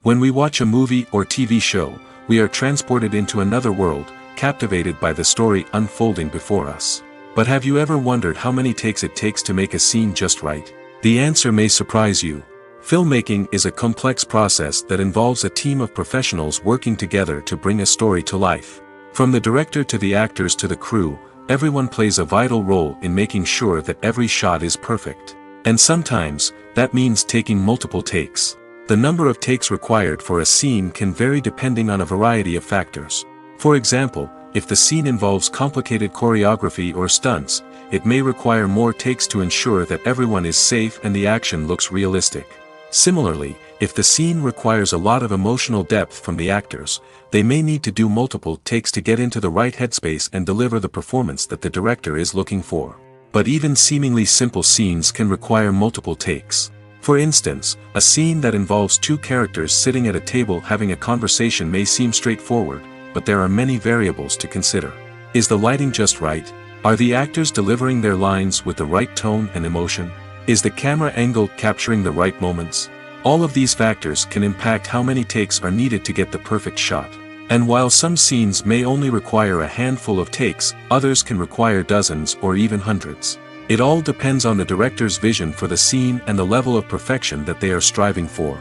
When we watch a movie or TV show, we are transported into another world, captivated by the story unfolding before us. But have you ever wondered how many takes it takes to make a scene just right? The answer may surprise you. Filmmaking is a complex process that involves a team of professionals working together to bring a story to life. From the director to the actors to the crew, everyone plays a vital role in making sure that every shot is perfect. And sometimes, that means taking multiple takes. The number of takes required for a scene can vary depending on a variety of factors. For example, if the scene involves complicated choreography or stunts, it may require more takes to ensure that everyone is safe and the action looks realistic. Similarly, if the scene requires a lot of emotional depth from the actors, they may need to do multiple takes to get into the right headspace and deliver the performance that the director is looking for. But even seemingly simple scenes can require multiple takes. For instance, a scene that involves two characters sitting at a table having a conversation may seem straightforward, but there are many variables to consider. Is the lighting just right? Are the actors delivering their lines with the right tone and emotion? Is the camera angle capturing the right moments? All of these factors can impact how many takes are needed to get the perfect shot. And while some scenes may only require a handful of takes, others can require dozens or even hundreds. It all depends on the director's vision for the scene and the level of perfection that they are striving for.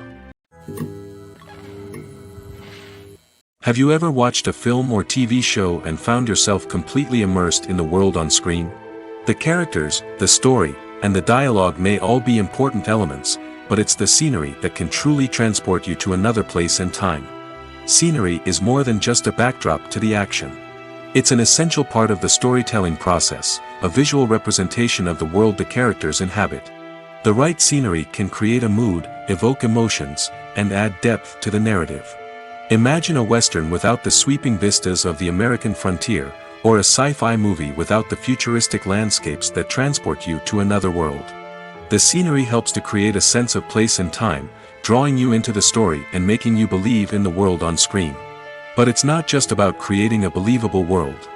Have you ever watched a film or TV show and found yourself completely immersed in the world on screen? The characters, the story, and the dialogue may all be important elements, but it's the scenery that can truly transport you to another place and time. Scenery is more than just a backdrop to the action. It's an essential part of the storytelling process, a visual representation of the world the characters inhabit. The right scenery can create a mood, evoke emotions, and add depth to the narrative. Imagine a Western without the sweeping vistas of the American frontier, or a sci-fi movie without the futuristic landscapes that transport you to another world. The scenery helps to create a sense of place and time, drawing you into the story and making you believe in the world on screen. But it's not just about creating a believable world.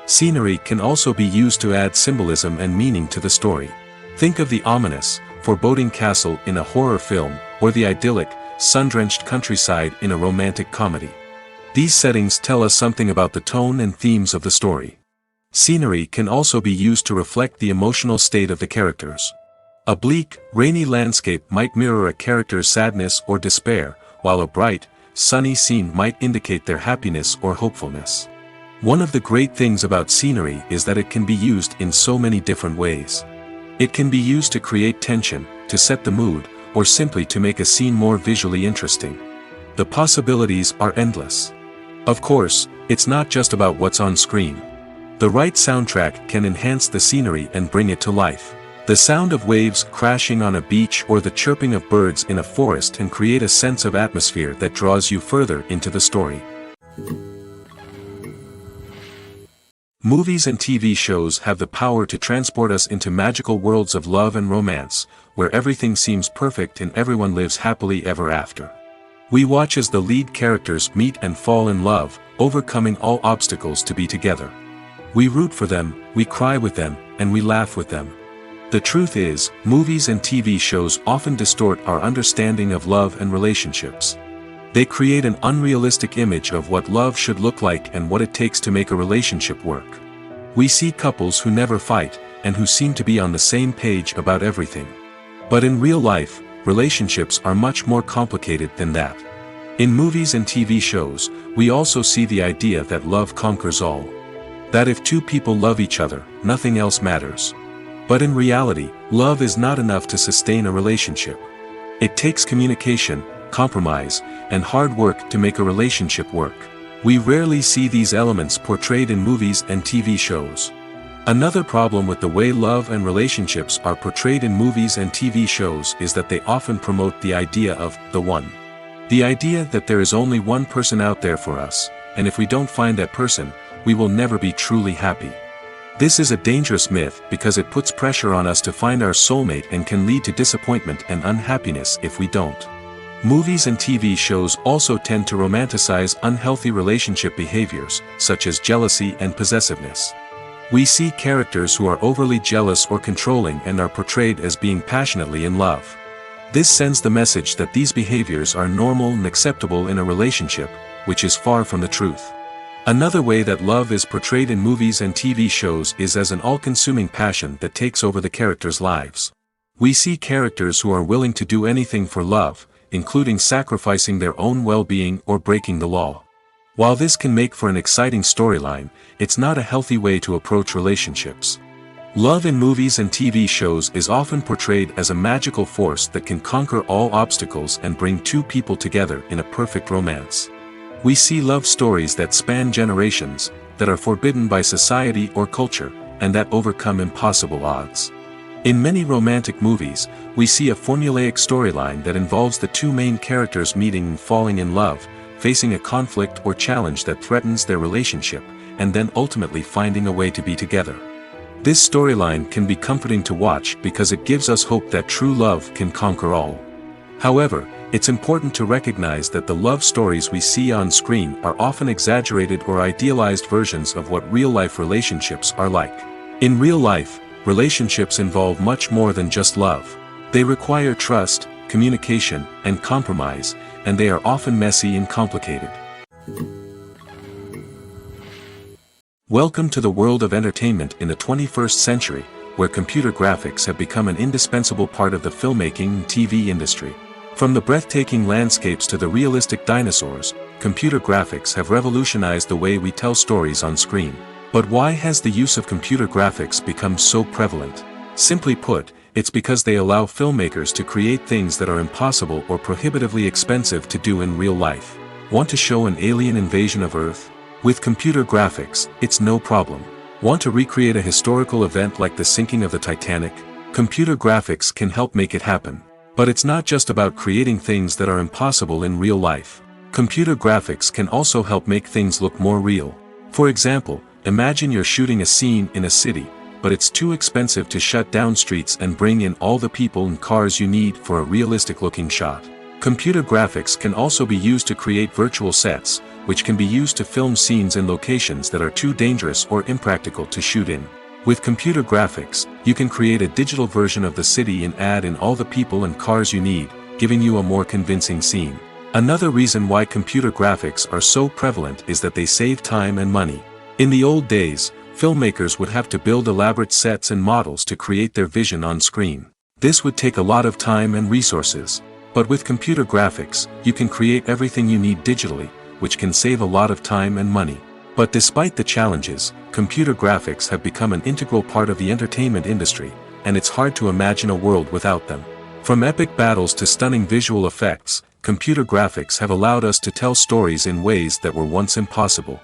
Scenery can also be used to add symbolism and meaning to the story. Think of the ominous, foreboding castle in a horror film, or the idyllic, sun-drenched countryside in a romantic comedy. These settings tell us something about the tone and themes of the story. Scenery can also be used to reflect the emotional state of the characters. A bleak, rainy landscape might mirror a character's sadness or despair, while a bright, sunny scene might indicate their happiness or hopefulness. One of the great things about scenery is that it can be used in so many different ways. It can be used to create tension, to set the mood, or simply to make a scene more visually interesting. The possibilities are endless. Of course, it's not just about what's on screen. The right soundtrack can enhance the scenery and bring it to life. The sound of waves crashing on a beach or the chirping of birds in a forest can create a sense of atmosphere that draws you further into the story. Movies and TV shows have the power to transport us into magical worlds of love and romance, where everything seems perfect and everyone lives happily ever after. We watch as the lead characters meet and fall in love, overcoming all obstacles to be together. We root for them, we cry with them, and we laugh with them. The truth is, movies and TV shows often distort our understanding of love and relationships. They create an unrealistic image of what love should look like and what it takes to make a relationship work. We see couples who never fight, and who seem to be on the same page about everything. But in real life, relationships are much more complicated than that. In movies and TV shows, we also see the idea that love conquers all. That if two people love each other, nothing else matters. But in reality, love is not enough to sustain a relationship. It takes communication, compromise, and hard work to make a relationship work. We rarely see these elements portrayed in movies and TV shows. Another problem with the way love and relationships are portrayed in movies and TV shows is that they often promote the idea of the one. The idea that there is only one person out there for us, and if we don't find that person, we will never be truly happy. This is a dangerous myth because it puts pressure on us to find our soulmate and can lead to disappointment and unhappiness if we don't. Movies and TV shows also tend to romanticize unhealthy relationship behaviors, such as jealousy and possessiveness. We see characters who are overly jealous or controlling and are portrayed as being passionately in love. This sends the message that these behaviors are normal and acceptable in a relationship, which is far from the truth. Another way that love is portrayed in movies and TV shows is as an all-consuming passion that takes over the characters' lives. We see characters who are willing to do anything for love, including sacrificing their own well-being or breaking the law. While this can make for an exciting storyline, it's not a healthy way to approach relationships. Love in movies and TV shows is often portrayed as a magical force that can conquer all obstacles and bring two people together in a perfect romance. We see love stories that span generations, that are forbidden by society or culture, and that overcome impossible odds. In many romantic movies, we see a formulaic storyline that involves the two main characters meeting and falling in love, facing a conflict or challenge that threatens their relationship, and then ultimately finding a way to be together. This storyline can be comforting to watch because it gives us hope that true love can conquer all. However, it's important to recognize that the love stories we see on screen are often exaggerated or idealized versions of what real-life relationships are like. In real life, relationships involve much more than just love. They require trust, communication, and compromise, and they are often messy and complicated. Welcome to the world of entertainment in the 21st century, where computer graphics have become an indispensable part of the filmmaking and TV industry. From the breathtaking landscapes to the realistic dinosaurs, computer graphics have revolutionized the way we tell stories on screen. But why has the use of computer graphics become so prevalent? Simply put, it's because they allow filmmakers to create things that are impossible or prohibitively expensive to do in real life. Want to show an alien invasion of Earth? With computer graphics, it's no problem. Want to recreate a historical event like the sinking of the Titanic? Computer graphics can help make it happen. But it's not just about creating things that are impossible in real life. Computer graphics can also help make things look more real. For example, imagine you're shooting a scene in a city, but it's too expensive to shut down streets and bring in all the people and cars you need for a realistic-looking shot. Computer graphics can also be used to create virtual sets, which can be used to film scenes in locations that are too dangerous or impractical to shoot in. With computer graphics, you can create a digital version of the city and add in all the people and cars you need, giving you a more convincing scene. Another reason why computer graphics are so prevalent is that they save time and money. In the old days, filmmakers would have to build elaborate sets and models to create their vision on screen. This would take a lot of time and resources. But with computer graphics, you can create everything you need digitally, which can save a lot of time and money. But despite the challenges, computer graphics have become an integral part of the entertainment industry, and it's hard to imagine a world without them. From epic battles to stunning visual effects, computer graphics have allowed us to tell stories in ways that were once impossible.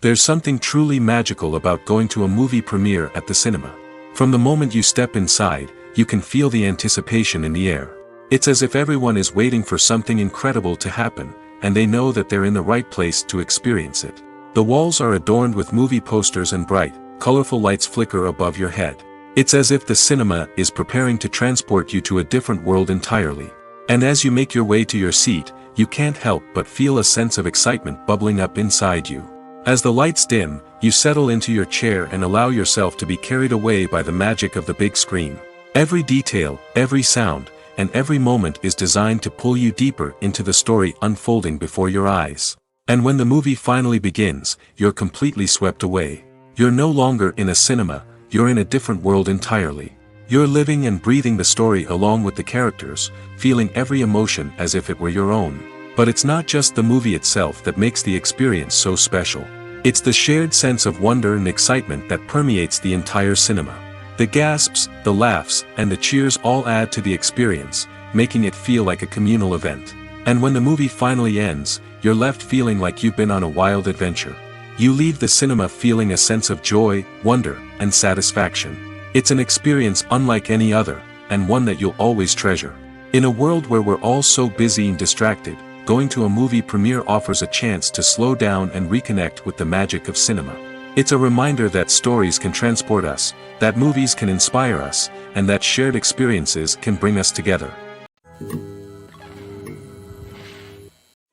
There's something truly magical about going to a movie premiere at the cinema. From the moment you step inside, you can feel the anticipation in the air. It's as if everyone is waiting for something incredible to happen, and they know that they're in the right place to experience it. The walls are adorned with movie posters and bright, colorful lights flicker above your head. It's as if the cinema is preparing to transport you to a different world entirely. And as you make your way to your seat, you can't help but feel a sense of excitement bubbling up inside you. As the lights dim, you settle into your chair and allow yourself to be carried away by the magic of the big screen. Every detail, every sound, and every moment is designed to pull you deeper into the story unfolding before your eyes. And when the movie finally begins, you're completely swept away. You're no longer in a cinema, you're in a different world entirely. You're living and breathing the story along with the characters, feeling every emotion as if it were your own. But it's not just the movie itself that makes the experience so special. It's the shared sense of wonder and excitement that permeates the entire cinema. The gasps, the laughs, and the cheers all add to the experience, making it feel like a communal event. And when the movie finally ends, you're left feeling like you've been on a wild adventure. You leave the cinema feeling a sense of joy, wonder, and satisfaction. It's an experience unlike any other, and one that you'll always treasure. In a world where we're all so busy and distracted, going to a movie premiere offers a chance to slow down and reconnect with the magic of cinema. It's a reminder that stories can transport us, that movies can inspire us, and that shared experiences can bring us together.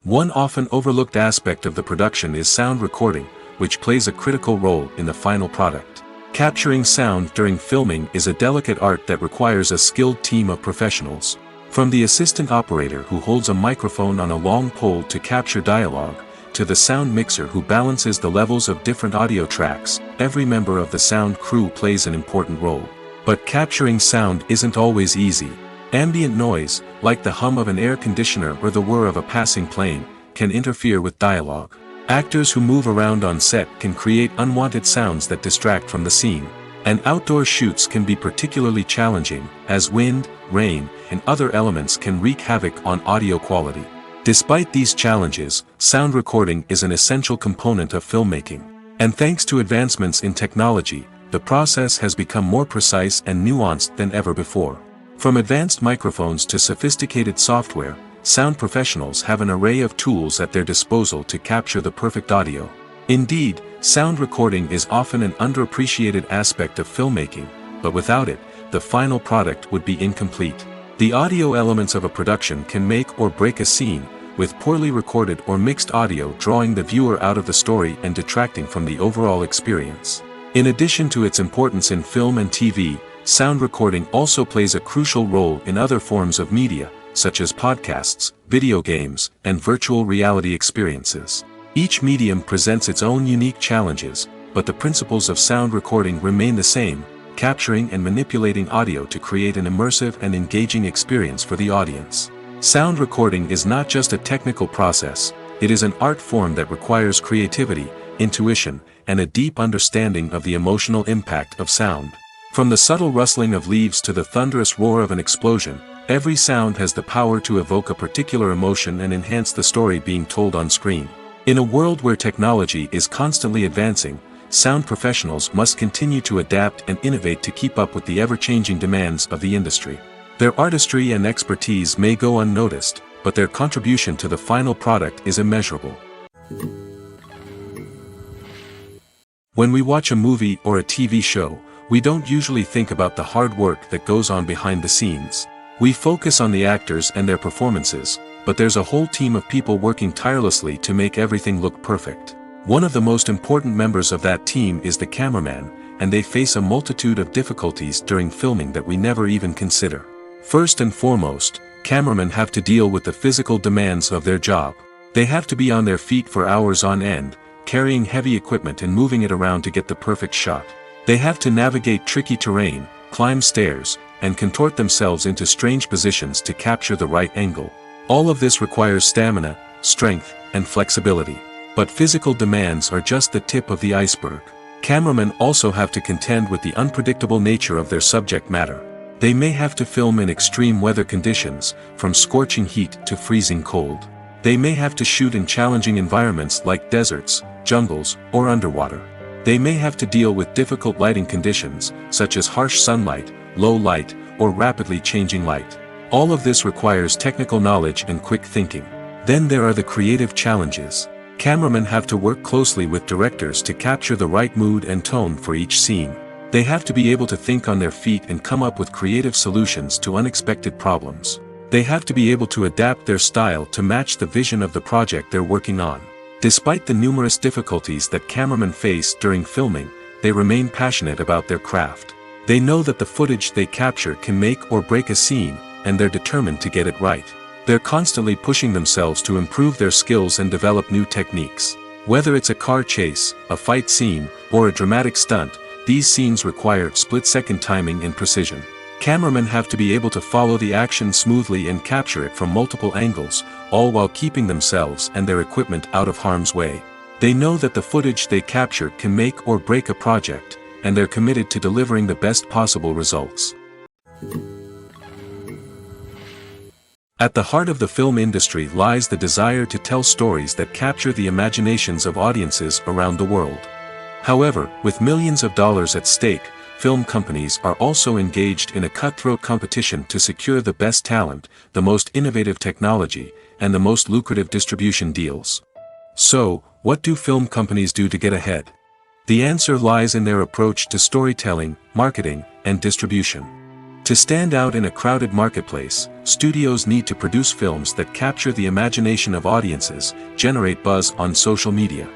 One often overlooked aspect of the production is sound recording, which plays a critical role in the final product. Capturing sound during filming is a delicate art that requires a skilled team of professionals. From the assistant operator who holds a microphone on a long pole to capture dialogue, to the sound mixer who balances the levels of different audio tracks, every member of the sound crew plays an important role. But capturing sound isn't always easy. Ambient noise, like the hum of an air conditioner or the whir of a passing plane, can interfere with dialogue. Actors who move around on set can create unwanted sounds that distract from the scene. And outdoor shoots can be particularly challenging, as wind, rain, and other elements can wreak havoc on audio quality. Despite these challenges, sound recording is an essential component of filmmaking. And thanks to advancements in technology, the process has become more precise and nuanced than ever before. From advanced microphones to sophisticated software, sound professionals have an array of tools at their disposal to capture the perfect audio. Indeed, sound recording is often an underappreciated aspect of filmmaking, but without it, the final product would be incomplete. The audio elements of a production can make or break a scene, with poorly recorded or mixed audio drawing the viewer out of the story and detracting from the overall experience. In addition to its importance in film and TV, sound recording also plays a crucial role in other forms of media, such as podcasts, video games, and virtual reality experiences. Each medium presents its own unique challenges, but the principles of sound recording remain the same, capturing and manipulating audio to create an immersive and engaging experience for the audience. Sound recording is not just a technical process, it is an art form that requires creativity, intuition, and a deep understanding of the emotional impact of sound. From the subtle rustling of leaves to the thunderous roar of an explosion, every sound has the power to evoke a particular emotion and enhance the story being told on screen. In a world where technology is constantly advancing, sound professionals must continue to adapt and innovate to keep up with the ever-changing demands of the industry. Their artistry and expertise may go unnoticed, but their contribution to the final product is immeasurable. When we watch a movie or a TV show, we don't usually think about the hard work that goes on behind the scenes. We focus on the actors and their performances, but there's a whole team of people working tirelessly to make everything look perfect. One of the most important members of that team is the cameraman, and they face a multitude of difficulties during filming that we never even consider. First and foremost, cameramen have to deal with the physical demands of their job. They have to be on their feet for hours on end, carrying heavy equipment and moving it around to get the perfect shot. They have to navigate tricky terrain, climb stairs, and contort themselves into strange positions to capture the right angle. All of this requires stamina, strength, and flexibility. But physical demands are just the tip of the iceberg. Cameramen also have to contend with the unpredictable nature of their subject matter. They may have to film in extreme weather conditions, from scorching heat to freezing cold. They may have to shoot in challenging environments like deserts, jungles, or underwater. They may have to deal with difficult lighting conditions, such as harsh sunlight, low light, or rapidly changing light. All of this requires technical knowledge and quick thinking. Then there are the creative challenges. Cameramen have to work closely with directors to capture the right mood and tone for each scene. They have to be able to think on their feet and come up with creative solutions to unexpected problems. They have to be able to adapt their style to match the vision of the project they're working on. Despite the numerous difficulties that cameramen face during filming, they remain passionate about their craft. They know that the footage they capture can make or break a scene, and they're determined to get it right. They're constantly pushing themselves to improve their skills and develop new techniques. Whether it's a car chase, a fight scene, or a dramatic stunt, these scenes require split-second timing and precision. Cameramen have to be able to follow the action smoothly and capture it from multiple angles, all while keeping themselves and their equipment out of harm's way. They know that the footage they capture can make or break a project, and they're committed to delivering the best possible results. At the heart of the film industry lies the desire to tell stories that capture the imaginations of audiences around the world. However, with millions of dollars at stake, film companies are also engaged in a cutthroat competition to secure the best talent, the most innovative technology, and the most lucrative distribution deals. So, what do film companies do to get ahead? The answer lies in their approach to storytelling, marketing, and distribution. To stand out in a crowded marketplace, studios need to produce films that capture the imagination of audiences, generate buzz on social media.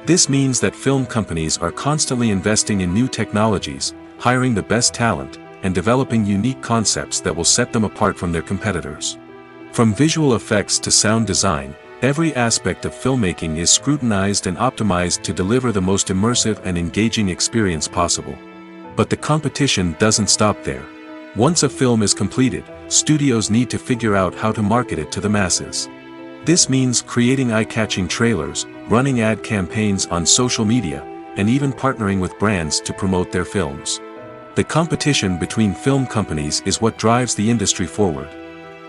This means that film companies are constantly investing in new technologies, hiring the best talent, and developing unique concepts that will set them apart from their competitors. From visual effects to sound design, every aspect of filmmaking is scrutinized and optimized to deliver the most immersive and engaging experience possible. But the competition doesn't stop there. Once a film is completed, studios need to figure out how to market it to the masses. This means creating eye-catching trailers, running ad campaigns on social media, and even partnering with brands to promote their films. The competition between film companies is what drives the industry forward.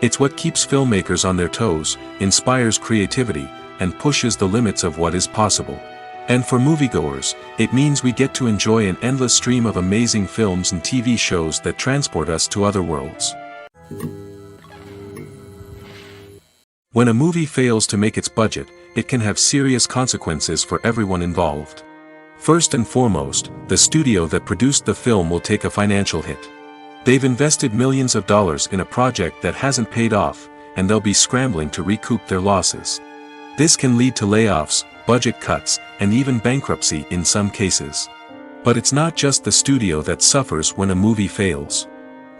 It's what keeps filmmakers on their toes, inspires creativity, and pushes the limits of what is possible. And for moviegoers, it means we get to enjoy an endless stream of amazing films and TV shows that transport us to other worlds. When a movie fails to make its budget, it can have serious consequences for everyone involved. First and foremost, the studio that produced the film will take a financial hit. They've invested millions of dollars in a project that hasn't paid off, and they'll be scrambling to recoup their losses. This can lead to layoffs, budget cuts, and even bankruptcy in some cases. But it's not just the studio that suffers when a movie fails.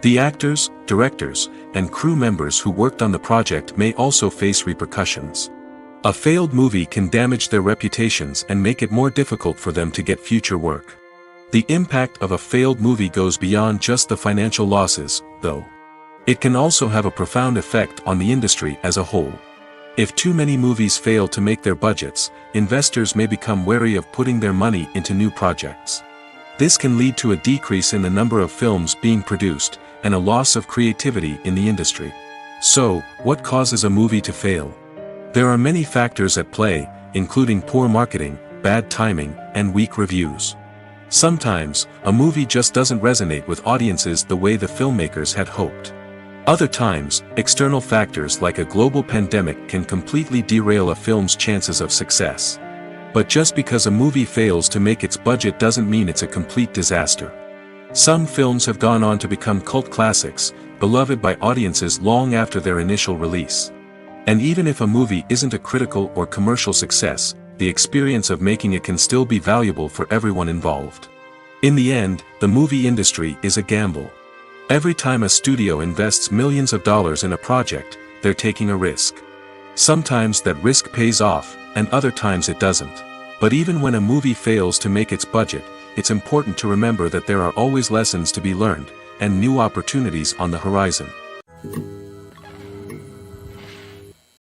The actors, directors, and crew members who worked on the project may also face repercussions. A failed movie can damage their reputations and make it more difficult for them to get future work. The impact of a failed movie goes beyond just the financial losses, though. It can also have a profound effect on the industry as a whole. If too many movies fail to make their budgets, investors may become wary of putting their money into new projects. This can lead to a decrease in the number of films being produced, and a loss of creativity in the industry. So, what causes a movie to fail? There are many factors at play, including poor marketing, bad timing, and weak reviews. Sometimes, a movie just doesn't resonate with audiences the way the filmmakers had hoped. Other times, external factors like a global pandemic can completely derail a film's chances of success. But just because a movie fails to make its budget doesn't mean it's a complete disaster. Some films have gone on to become cult classics, beloved by audiences long after their initial release. And even if a movie isn't a critical or commercial success, the experience of making it can still be valuable for everyone involved. In the end, the movie industry is a gamble. Every time a studio invests millions of dollars in a project, they're taking a risk. Sometimes that risk pays off, and other times it doesn't. But even when a movie fails to make its budget, it's important to remember that there are always lessons to be learned, and new opportunities on the horizon.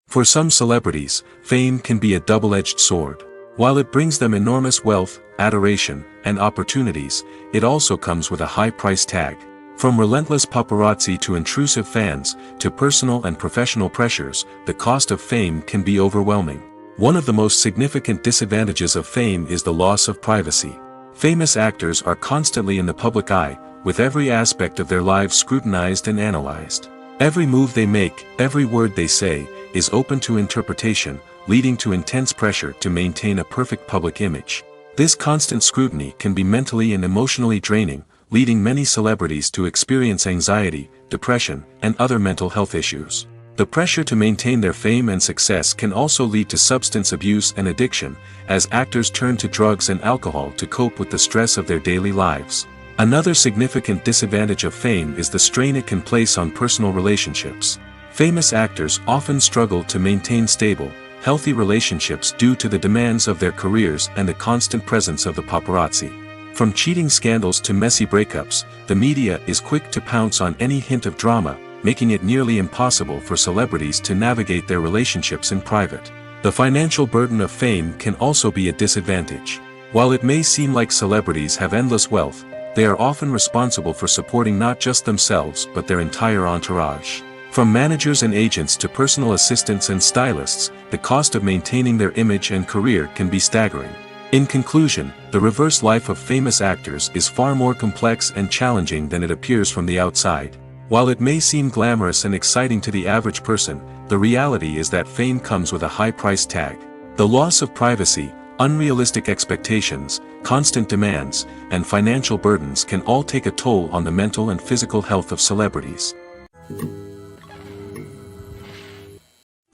For some celebrities, fame can be a double-edged sword. While it brings them enormous wealth, adoration, and opportunities, it also comes with a high price tag. From relentless paparazzi to intrusive fans, to personal and professional pressures, the cost of fame can be overwhelming. One of the most significant disadvantages of fame is the loss of privacy. Famous actors are constantly in the public eye, with every aspect of their lives scrutinized and analyzed. Every move they make, every word they say, is open to interpretation, leading to intense pressure to maintain a perfect public image. This constant scrutiny can be mentally and emotionally draining, leading many celebrities to experience anxiety, depression, and other mental health issues. The pressure to maintain their fame and success can also lead to substance abuse and addiction, as actors turn to drugs and alcohol to cope with the stress of their daily lives. Another significant disadvantage of fame is the strain it can place on personal relationships. Famous actors often struggle to maintain stable, healthy relationships due to the demands of their careers and the constant presence of the paparazzi. From cheating scandals to messy breakups, the media is quick to pounce on any hint of drama, making it nearly impossible for celebrities to navigate their relationships in private. The financial burden of fame can also be a disadvantage. While it may seem like celebrities have endless wealth, they are often responsible for supporting not just themselves but their entire entourage. From managers and agents to personal assistants and stylists, the cost of maintaining their image and career can be staggering. In conclusion, the reverse life of famous actors is far more complex and challenging than it appears from the outside. While it may seem glamorous and exciting to the average person, the reality is that fame comes with a high price tag. The loss of privacy, unrealistic expectations, constant demands, and financial burdens can all take a toll on the mental and physical health of celebrities.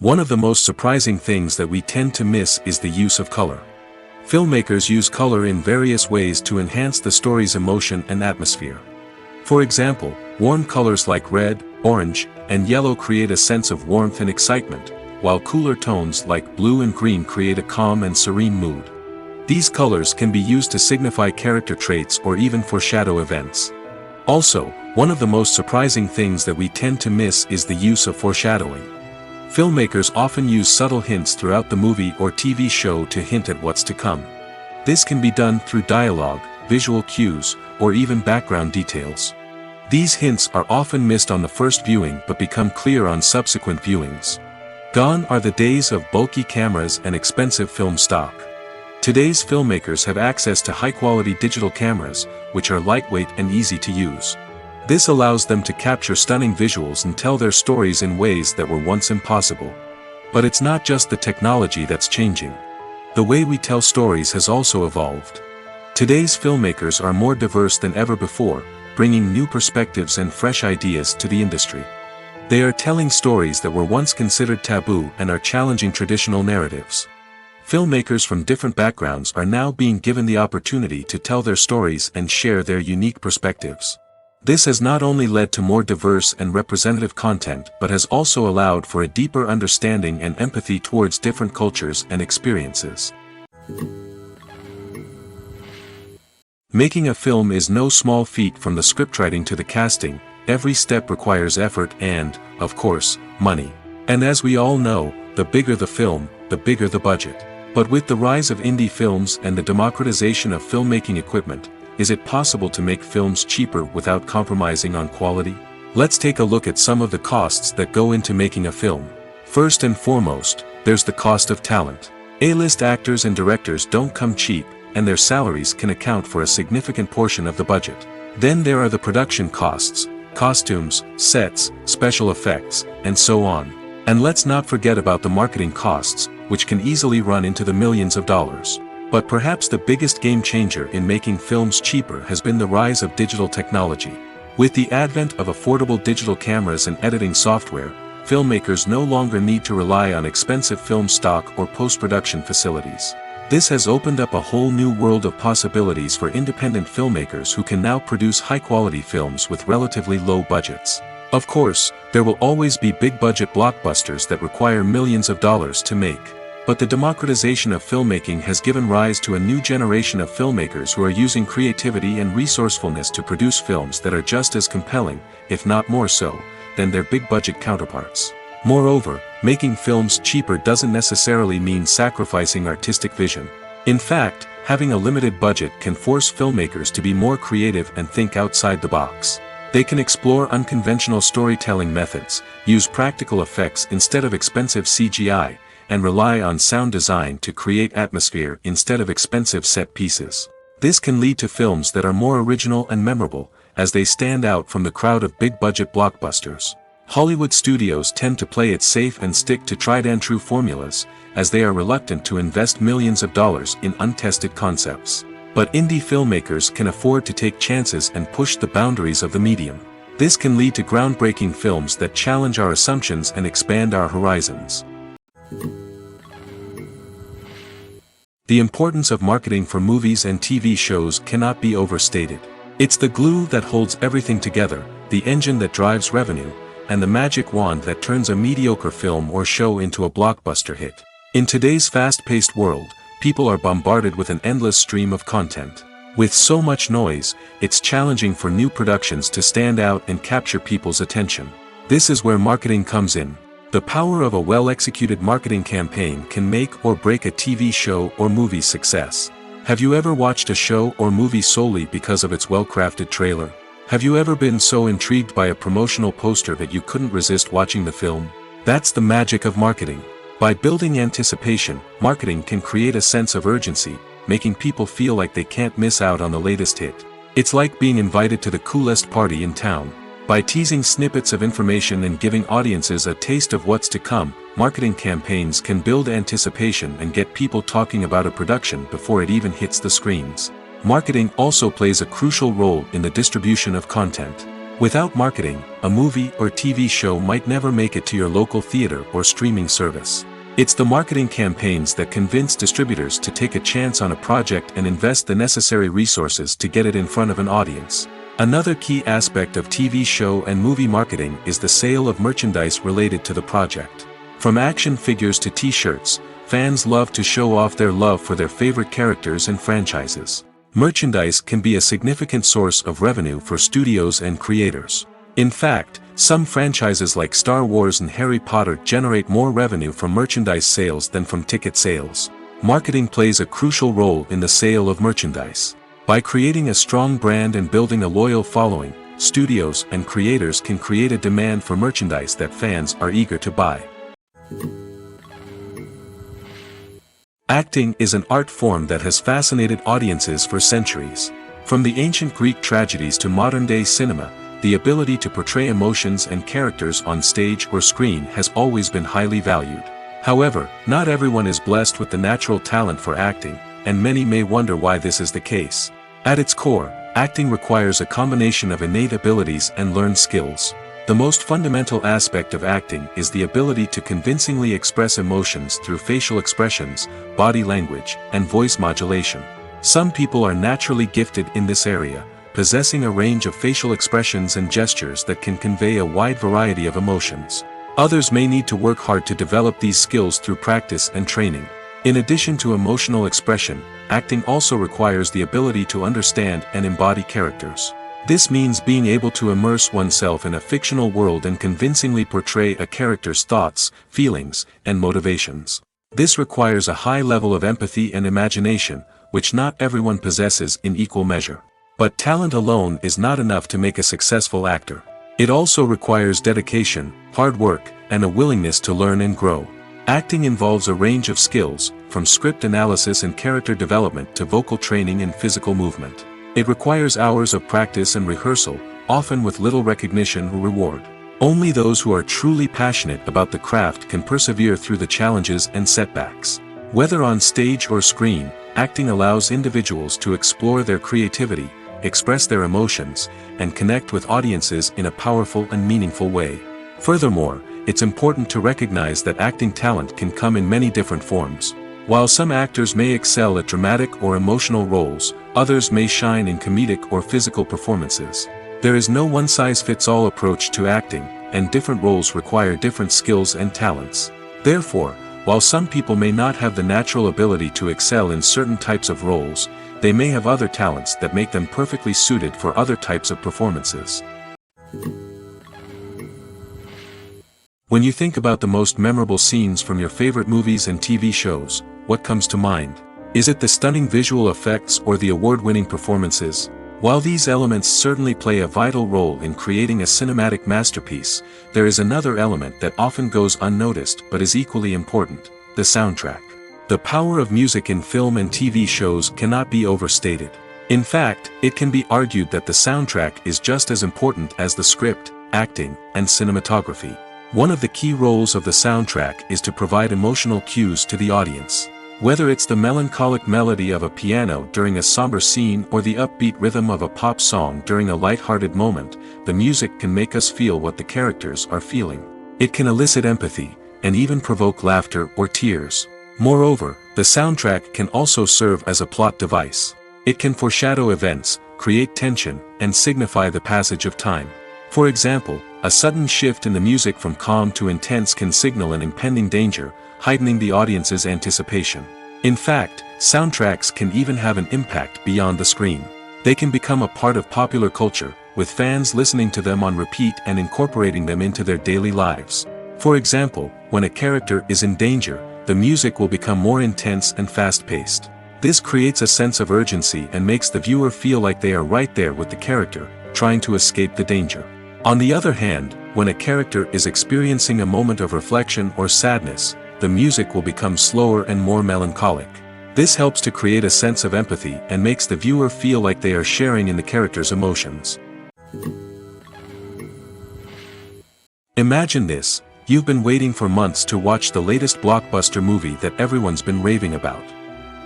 One of the most surprising things that we tend to miss is the use of color. Filmmakers use color in various ways to enhance the story's emotion and atmosphere. For example, warm colors like red, orange, and yellow create a sense of warmth and excitement, while cooler tones like blue and green create a calm and serene mood. These colors can be used to signify character traits or even foreshadow events. Also, one of the most surprising things that we tend to miss is the use of foreshadowing. Filmmakers often use subtle hints throughout the movie or TV show to hint at what's to come. This can be done through dialogue, visual cues, or even background details. These hints are often missed on the first viewing but become clear on subsequent viewings. Gone are the days of bulky cameras and expensive film stock. Today's filmmakers have access to high-quality digital cameras, which are lightweight and easy to use. This allows them to capture stunning visuals and tell their stories in ways that were once impossible. But it's not just the technology that's changing. The way we tell stories has also evolved. Today's filmmakers are more diverse than ever before, bringing new perspectives and fresh ideas to the industry. They are telling stories that were once considered taboo and are challenging traditional narratives. Filmmakers from different backgrounds are now being given the opportunity to tell their stories and share their unique perspectives. This has not only led to more diverse and representative content but has also allowed for a deeper understanding and empathy towards different cultures and experiences. Making a film is no small feat. From the scriptwriting to the casting, every step requires effort and, of course, money. And as we all know, the bigger the film, the bigger the budget. But with the rise of indie films and the democratization of filmmaking equipment, is it possible to make films cheaper without compromising on quality? Let's take a look at some of the costs that go into making a film. First and foremost, there's the cost of talent. A-list actors and directors don't come cheap, and their salaries can account for a significant portion of the budget. Then there are the production costs, costumes, sets, special effects, and so on. And let's not forget about the marketing costs, which can easily run into the millions of dollars. But perhaps the biggest game changer in making films cheaper has been the rise of digital technology. With the advent of affordable digital cameras and editing software, filmmakers no longer need to rely on expensive film stock or post-production facilities. This has opened up a whole new world of possibilities for independent filmmakers who can now produce high-quality films with relatively low budgets. Of course, there will always be big-budget blockbusters that require millions of dollars to make. But the democratization of filmmaking has given rise to a new generation of filmmakers who are using creativity and resourcefulness to produce films that are just as compelling, if not more so, than their big-budget counterparts. Moreover, making films cheaper doesn't necessarily mean sacrificing artistic vision. In fact, having a limited budget can force filmmakers to be more creative and think outside the box. They can explore unconventional storytelling methods, use practical effects instead of expensive CGI, and rely on sound design to create atmosphere instead of expensive set pieces. This can lead to films that are more original and memorable, as they stand out from the crowd of big-budget blockbusters. Hollywood studios tend to play it safe and stick to tried-and-true formulas, as they are reluctant to invest millions of dollars in untested concepts. But indie filmmakers can afford to take chances and push the boundaries of the medium. This can lead to groundbreaking films that challenge our assumptions and expand our horizons. The importance of marketing for movies and TV shows cannot be overstated. It's the glue that holds everything together, the engine that drives revenue, and the magic wand that turns a mediocre film or show into a blockbuster hit. In today's fast-paced world, people are bombarded with an endless stream of content. With so much noise, it's challenging for new productions to stand out and capture people's attention. This is where marketing comes in. The power of a well-executed marketing campaign can make or break a TV show or movie's success. Have you ever watched a show or movie solely because of its well-crafted trailer? Have you ever been so intrigued by a promotional poster that you couldn't resist watching the film? That's the magic of marketing. By building anticipation, marketing can create a sense of urgency, making people feel like they can't miss out on the latest hit. It's like being invited to the coolest party in town. By teasing snippets of information and giving audiences a taste of what's to come, marketing campaigns can build anticipation and get people talking about a production before it even hits the screens. Marketing also plays a crucial role in the distribution of content. Without marketing, a movie or TV show might never make it to your local theater or streaming service. It's the marketing campaigns that convince distributors to take a chance on a project and invest the necessary resources to get it in front of an audience. Another key aspect of TV show and movie marketing is the sale of merchandise related to the project. From action figures to t-shirts, fans love to show off their love for their favorite characters and franchises. Merchandise can be a significant source of revenue for studios and creators. In fact, some franchises like Star Wars and Harry Potter generate more revenue from merchandise sales than from ticket sales. Marketing plays a crucial role in the sale of merchandise. By creating a strong brand and building a loyal following, studios and creators can create a demand for merchandise that fans are eager to buy. Acting is an art form that has fascinated audiences for centuries. From the ancient Greek tragedies to modern-day cinema, the ability to portray emotions and characters on stage or screen has always been highly valued. However, not everyone is blessed with the natural talent for acting, and many may wonder why this is the case. At its core, acting requires a combination of innate abilities and learned skills. The most fundamental aspect of acting is the ability to convincingly express emotions through facial expressions, body language, and voice modulation. Some people are naturally gifted in this area, possessing a range of facial expressions and gestures that can convey a wide variety of emotions. Others may need to work hard to develop these skills through practice and training. In addition to emotional expression, acting also requires the ability to understand and embody characters. This means being able to immerse oneself in a fictional world and convincingly portray a character's thoughts, feelings, and motivations. This requires a high level of empathy and imagination, which not everyone possesses in equal measure. But talent alone is not enough to make a successful actor. It also requires dedication, hard work, and a willingness to learn and grow. Acting involves a range of skills, from script analysis and character development to vocal training and physical movement. It requires hours of practice and rehearsal, often with little recognition or reward. Only those who are truly passionate about the craft can persevere through the challenges and setbacks. Whether on stage or screen, acting allows individuals to explore their creativity, express their emotions, and connect with audiences in a powerful and meaningful way. Furthermore, it's important to recognize that acting talent can come in many different forms. While some actors may excel at dramatic or emotional roles, others may shine in comedic or physical performances. There is no one-size-fits-all approach to acting, and different roles require different skills and talents. Therefore, while some people may not have the natural ability to excel in certain types of roles, they may have other talents that make them perfectly suited for other types of performances. When you think about the most memorable scenes from your favorite movies and TV shows, what comes to mind? Is it the stunning visual effects or the award-winning performances? While these elements certainly play a vital role in creating a cinematic masterpiece, there is another element that often goes unnoticed but is equally important: the soundtrack. The power of music in film and TV shows cannot be overstated. In fact, it can be argued that the soundtrack is just as important as the script, acting, and cinematography. One of the key roles of the soundtrack is to provide emotional cues to the audience. Whether it's the melancholic melody of a piano during a somber scene or the upbeat rhythm of a pop song during a light-hearted moment, the music can make us feel what the characters are feeling. It can elicit empathy, and even provoke laughter or tears. Moreover, the soundtrack can also serve as a plot device. It can foreshadow events, create tension, and signify the passage of time. For example, a sudden shift in the music from calm to intense can signal an impending danger, heightening the audience's anticipation. In fact, soundtracks can even have an impact beyond the screen. They can become a part of popular culture, with fans listening to them on repeat and incorporating them into their daily lives. For example, when a character is in danger, the music will become more intense and fast-paced. This creates a sense of urgency and makes the viewer feel like they are right there with the character, trying to escape the danger. On the other hand, when a character is experiencing a moment of reflection or sadness, the music will become slower and more melancholic. This helps to create a sense of empathy and makes the viewer feel like they are sharing in the character's emotions. Imagine this: you've been waiting for months to watch the latest blockbuster movie that everyone's been raving about.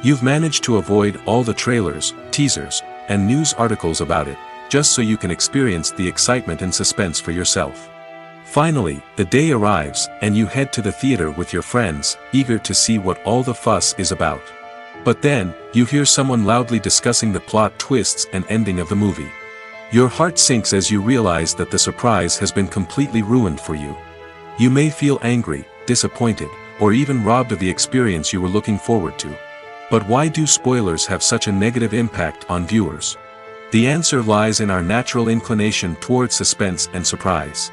You've managed to avoid all the trailers, teasers, and news articles about it, just so you can experience the excitement and suspense for yourself. Finally, the day arrives, and you head to the theater with your friends, eager to see what all the fuss is about. But then, you hear someone loudly discussing the plot twists and ending of the movie. Your heart sinks as you realize that the surprise has been completely ruined for you. You may feel angry, disappointed, or even robbed of the experience you were looking forward to. But why do spoilers have such a negative impact on viewers? The answer lies in our natural inclination toward suspense and surprise.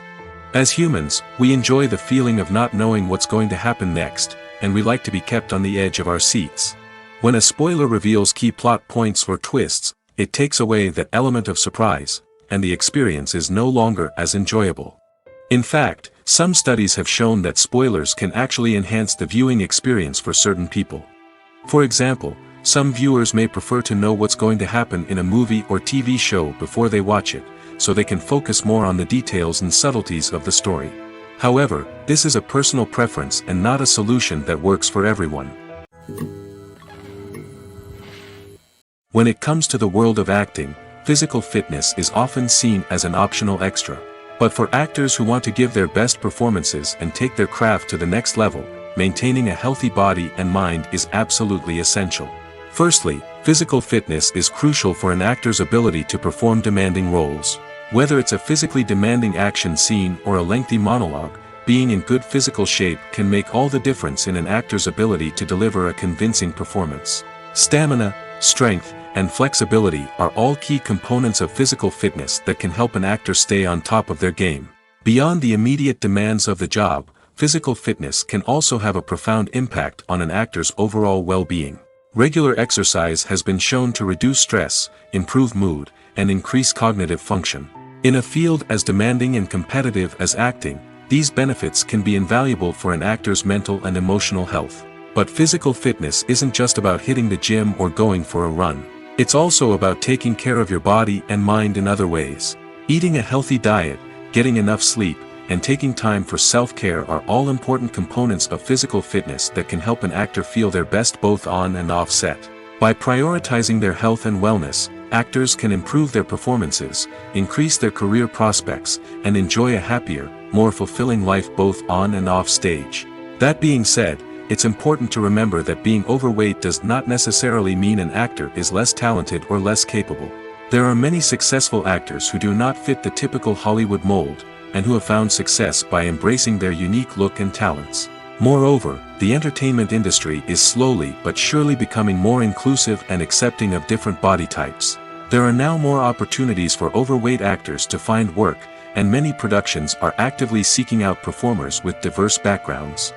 As humans, we enjoy the feeling of not knowing what's going to happen next, and we like to be kept on the edge of our seats. When a spoiler reveals key plot points or twists, it takes away that element of surprise, and the experience is no longer as enjoyable. In fact, some studies have shown that spoilers can actually enhance the viewing experience for certain people. For example, some viewers may prefer to know what's going to happen in a movie or TV show before they watch it, so they can focus more on the details and subtleties of the story. However, this is a personal preference and not a solution that works for everyone. When it comes to the world of acting, physical fitness is often seen as an optional extra. But for actors who want to give their best performances and take their craft to the next level, maintaining a healthy body and mind is absolutely essential. Firstly, Physical fitness is crucial for an actor's ability to perform demanding roles. Whether it's a physically demanding action scene or a lengthy monologue, being in good physical shape can make all the difference in an actor's ability to deliver a convincing performance. Stamina, strength, and flexibility are all key components of physical fitness that can help an actor stay on top of their game. Beyond the immediate demands of the job, physical fitness can also have a profound impact on an actor's overall well-being. Regular exercise has been shown to reduce stress, improve mood, and increase cognitive function. In a field as demanding and competitive as acting, these benefits can be invaluable for an actor's mental and emotional health. But physical fitness isn't just about hitting the gym or going for a run. It's also about taking care of your body and mind in other ways. Eating a healthy diet, getting enough sleep, and taking time for self-care are all important components of physical fitness that can help an actor feel their best both on and off set. By prioritizing their health and wellness, actors can improve their performances, increase their career prospects, and enjoy a happier, more fulfilling life both on and off stage. That being said, it's important to remember that being overweight does not necessarily mean an actor is less talented or less capable. There are many successful actors who do not fit the typical Hollywood mold, and who have found success by embracing their unique look and talents. Moreover, the entertainment industry is slowly but surely becoming more inclusive and accepting of different body types. There are now more opportunities for overweight actors to find work, and many productions are actively seeking out performers with diverse backgrounds.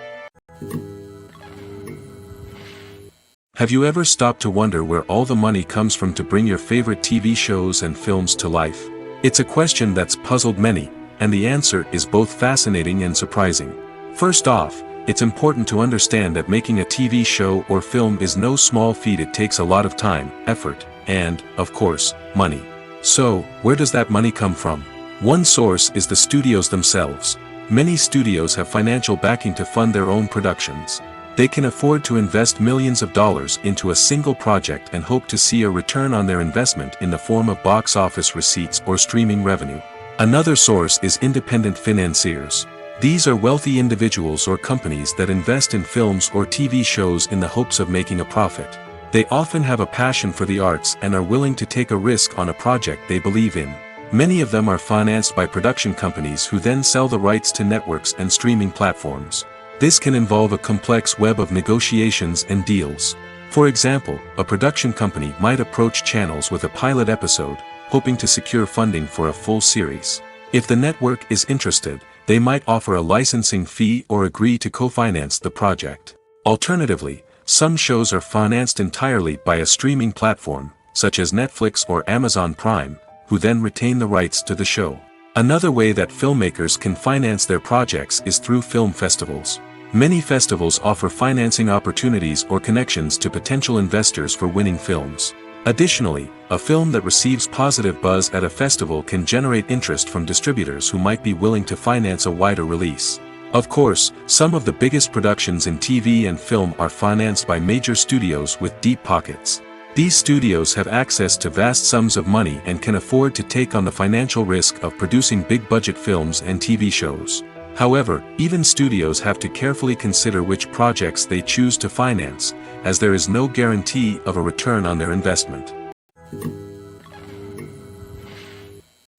Have you ever stopped to wonder where all the money comes from to bring your favorite TV shows and films to life? It's a question that's puzzled many, and the answer is both fascinating and surprising. First off, it's important to understand that making a TV show or film is no small feat. It takes a lot of time, effort, and, of course, money. So, where does that money come from? One source is the studios themselves. Many studios have financial backing to fund their own productions. They can afford to invest millions of dollars into a single project and hope to see a return on their investment in the form of box office receipts or streaming revenue. Another source is independent financiers. These are wealthy individuals or companies that invest in films or TV shows in the hopes of making a profit. They often have a passion for the arts and are willing to take a risk on a project they believe in. Many of them are financed by production companies who then sell the rights to networks and streaming platforms. This can involve a complex web of negotiations and deals. For example, a production company might approach channels with a pilot episode, hoping to secure funding for a full series. If the network is interested, they might offer a licensing fee or agree to co-finance the project. Alternatively, some shows are financed entirely by a streaming platform, such as Netflix or Amazon Prime, who then retain the rights to the show. Another way that filmmakers can finance their projects is through film festivals. Many festivals offer financing opportunities or connections to potential investors for winning films. Additionally, a film that receives positive buzz at a festival can generate interest from distributors who might be willing to finance a wider release. Of course, some of the biggest productions in TV and film are financed by major studios with deep pockets. These studios have access to vast sums of money and can afford to take on the financial risk of producing big-budget films and TV shows. However, even studios have to carefully consider which projects they choose to finance, as there is no guarantee of a return on their investment.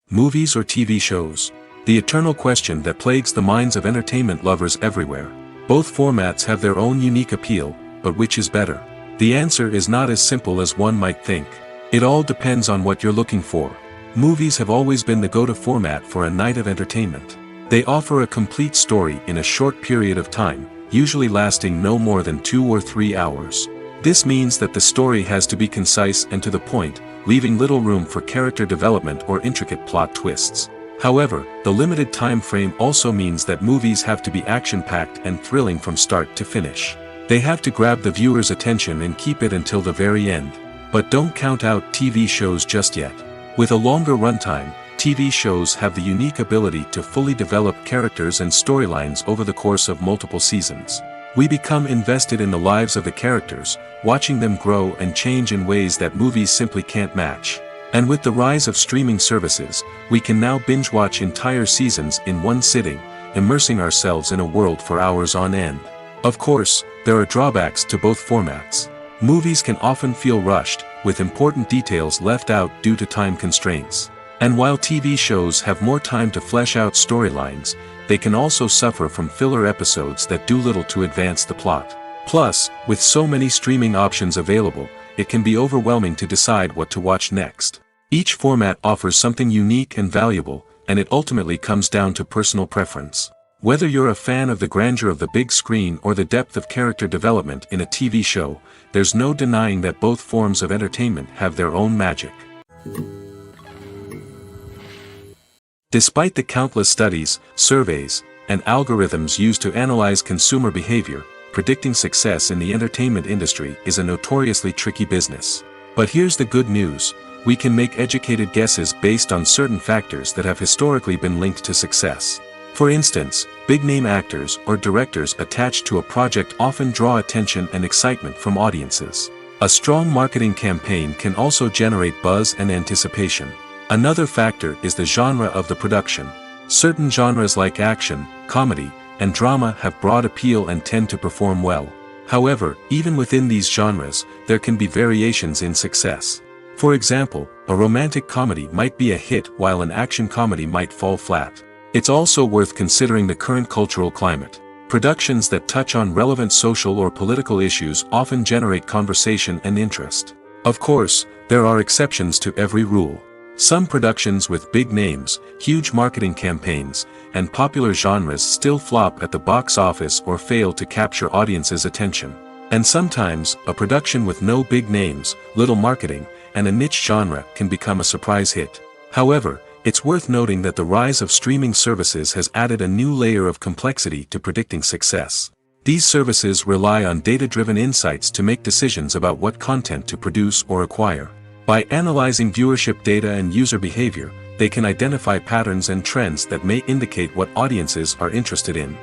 Movies or TV shows? The eternal question that plagues the minds of entertainment lovers everywhere. Both formats have their own unique appeal, but which is better? The answer is not as simple as one might think. It all depends on what you're looking for. Movies have always been the go-to format for a night of entertainment. They offer a complete story in a short period of time, usually lasting no more than 2 or 3 hours. This means that the story has to be concise and to the point, leaving little room for character development or intricate plot twists. However, the limited time frame also means that movies have to be action-packed and thrilling from start to finish. They have to grab the viewer's attention and keep it until the very end. But don't count out TV shows just yet. With a longer runtime, TV shows have the unique ability to fully develop characters and storylines over the course of multiple seasons. We become invested in the lives of the characters, watching them grow and change in ways that movies simply can't match. And with the rise of streaming services, we can now binge-watch entire seasons in one sitting, immersing ourselves in a world for hours on end. Of course, there are drawbacks to both formats. Movies can often feel rushed, with important details left out due to time constraints. And while TV shows have more time to flesh out storylines, they can also suffer from filler episodes that do little to advance the plot. Plus, with so many streaming options available, it can be overwhelming to decide what to watch next. Each format offers something unique and valuable, and it ultimately comes down to personal preference. Whether you're a fan of the grandeur of the big screen or the depth of character development in a TV show, there's no denying that both forms of entertainment have their own magic. Despite the countless studies, surveys, and algorithms used to analyze consumer behavior, predicting success in the entertainment industry is a notoriously tricky business. But here's the good news: we can make educated guesses based on certain factors that have historically been linked to success. For instance, big-name actors or directors attached to a project often draw attention and excitement from audiences. A strong marketing campaign can also generate buzz and anticipation. Another factor is the genre of the production. Certain genres like action, comedy, and drama have broad appeal and tend to perform well. However, even within these genres, there can be variations in success. For example, a romantic comedy might be a hit while an action comedy might fall flat. It's also worth considering the current cultural climate. Productions that touch on relevant social or political issues often generate conversation and interest. Of course, there are exceptions to every rule. Some productions with big names, huge marketing campaigns, and popular genres still flop at the box office or fail to capture audiences' attention. And sometimes, a production with no big names, little marketing, and a niche genre can become a surprise hit. However, it's worth noting that the rise of streaming services has added a new layer of complexity to predicting success. These services rely on data-driven insights to make decisions about what content to produce or acquire. By analyzing viewership data and user behavior, they can identify patterns and trends that may indicate what audiences are interested in.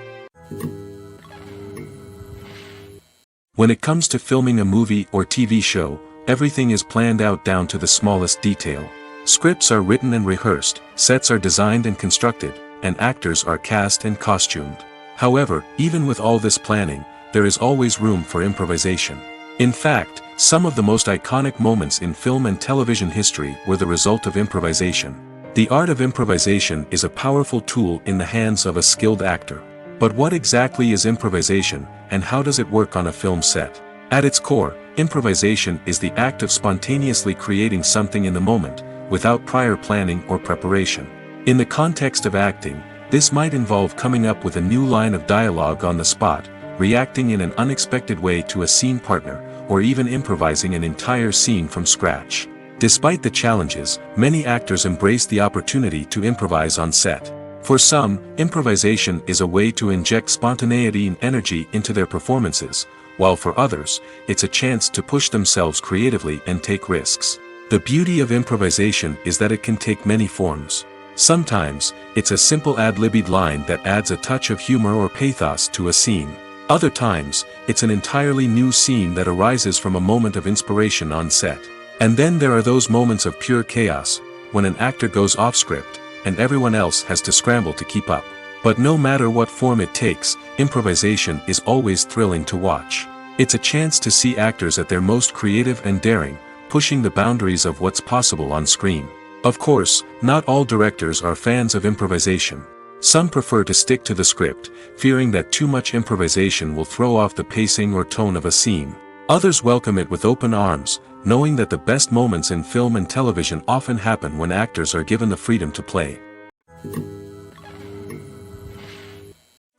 When it comes to filming a movie or TV show, everything is planned out down to the smallest detail. Scripts are written and rehearsed, sets are designed and constructed, and actors are cast and costumed. However, even with all this planning, there is always room for improvisation. In fact, some of the most iconic moments in film and television history were the result of improvisation. The art of improvisation is a powerful tool in the hands of a skilled actor. But what exactly is improvisation, and how does it work on a film set? At its core, improvisation is the act of spontaneously creating something in the moment, without prior planning or preparation. In the context of acting, this might involve coming up with a new line of dialogue on the spot, reacting in an unexpected way to a scene partner, or even improvising an entire scene from scratch. Despite the challenges, many actors embrace the opportunity to improvise on set. For some, improvisation is a way to inject spontaneity and energy into their performances, while for others, it's a chance to push themselves creatively and take risks. The beauty of improvisation is that it can take many forms. Sometimes, it's a simple ad-libbed line that adds a touch of humor or pathos to a scene. Other times, it's an entirely new scene that arises from a moment of inspiration on set. And then there are those moments of pure chaos, when an actor goes off script, and everyone else has to scramble to keep up. But no matter what form it takes, improvisation is always thrilling to watch. It's a chance to see actors at their most creative and daring, pushing the boundaries of what's possible on screen. Of course, not all directors are fans of improvisation. Some prefer to stick to the script, fearing that too much improvisation will throw off the pacing or tone of a scene. Others welcome it with open arms, knowing that the best moments in film and television often happen when actors are given the freedom to play.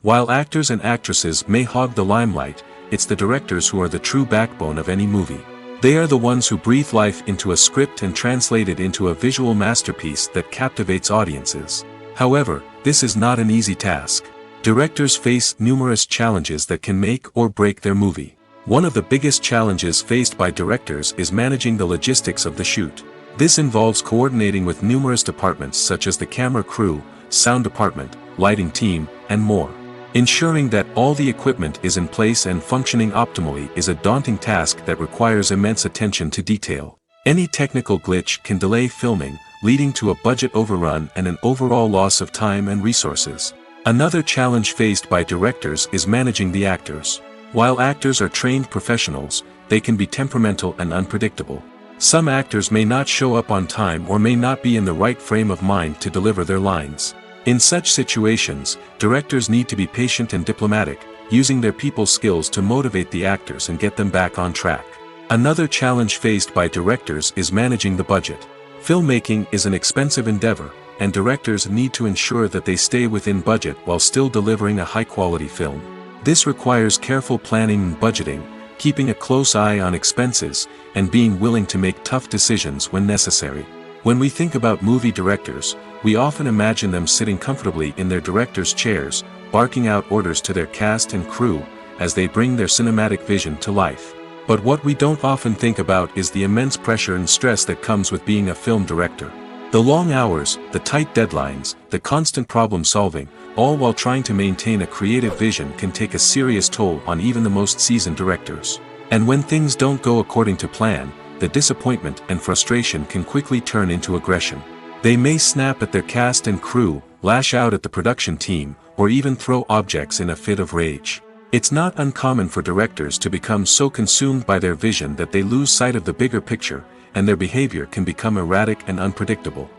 While actors and actresses may hog the limelight, it's the directors who are the true backbone of any movie. They are the ones who breathe life into a script and translate it into a visual masterpiece that captivates audiences. However, this is not an easy task. Directors face numerous challenges that can make or break their movie. One of the biggest challenges faced by directors is managing the logistics of the shoot. This involves coordinating with numerous departments such as the camera crew, sound department, lighting team, and more. Ensuring that all the equipment is in place and functioning optimally is a daunting task that requires immense attention to detail. Any technical glitch can delay filming, leading to a budget overrun and an overall loss of time and resources. Another challenge faced by directors is managing the actors. While actors are trained professionals, they can be temperamental and unpredictable. Some actors may not show up on time or may not be in the right frame of mind to deliver their lines. In such situations, directors need to be patient and diplomatic, using their people skills to motivate the actors and get them back on track. Another challenge faced by directors is managing the budget. Filmmaking is an expensive endeavor, and directors need to ensure that they stay within budget while still delivering a high-quality film. This requires careful planning and budgeting, keeping a close eye on expenses, and being willing to make tough decisions when necessary. When we think about movie directors, we often imagine them sitting comfortably in their director's chairs, barking out orders to their cast and crew, as they bring their cinematic vision to life. But what we don't often think about is the immense pressure and stress that comes with being a film director. The long hours, the tight deadlines, the constant problem solving, all while trying to maintain a creative vision can take a serious toll on even the most seasoned directors. And when things don't go according to plan, the disappointment and frustration can quickly turn into aggression. They may snap at their cast and crew, lash out at the production team, or even throw objects in a fit of rage. It's not uncommon for directors to become so consumed by their vision that they lose sight of the bigger picture, and their behavior can become erratic and unpredictable.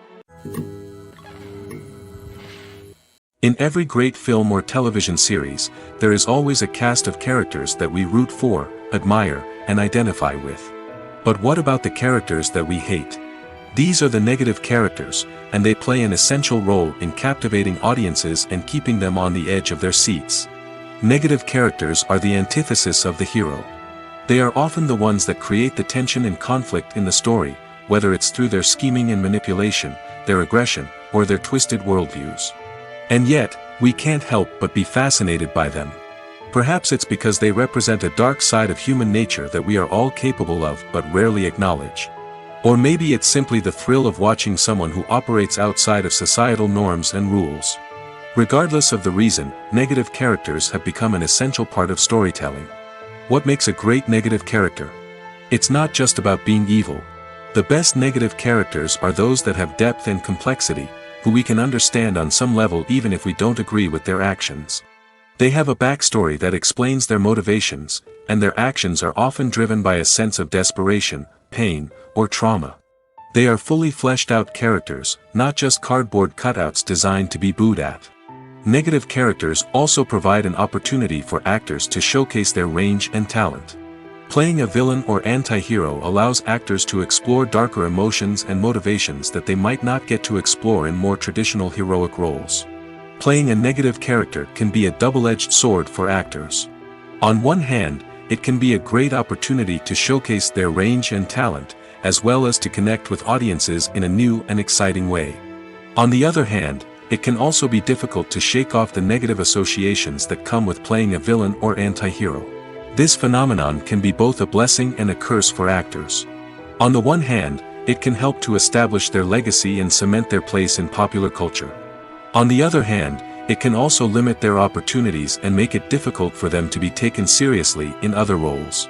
In every great film or television series, there is always a cast of characters that we root for, admire, and identify with. But what about the characters that we hate? These are the negative characters, and they play an essential role in captivating audiences and keeping them on the edge of their seats. Negative characters are the antithesis of the hero. They are often the ones that create the tension and conflict in the story, whether it's through their scheming and manipulation, their aggression, or their twisted worldviews. And yet, we can't help but be fascinated by them. Perhaps it's because they represent a dark side of human nature that we are all capable of but rarely acknowledge. Or maybe it's simply the thrill of watching someone who operates outside of societal norms and rules. Regardless of the reason, negative characters have become an essential part of storytelling. What makes a great negative character? It's not just about being evil. The best negative characters are those that have depth and complexity, who we can understand on some level even if we don't agree with their actions. They have a backstory that explains their motivations, and their actions are often driven by a sense of desperation, pain, or trauma. They are fully fleshed out characters, not just cardboard cutouts designed to be booed at. Negative characters also provide an opportunity for actors to showcase their range and talent. Playing a villain or anti-hero allows actors to explore darker emotions and motivations that they might not get to explore in more traditional heroic roles. Playing a negative character can be a double-edged sword for actors. On one hand, it can be a great opportunity to showcase their range and talent, as well as to connect with audiences in a new and exciting way. On the other hand, it can also be difficult to shake off the negative associations that come with playing a villain or anti-hero. This phenomenon can be both a blessing and a curse for actors. On the one hand, it can help to establish their legacy and cement their place in popular culture. On the other hand, it can also limit their opportunities and make it difficult for them to be taken seriously in other roles.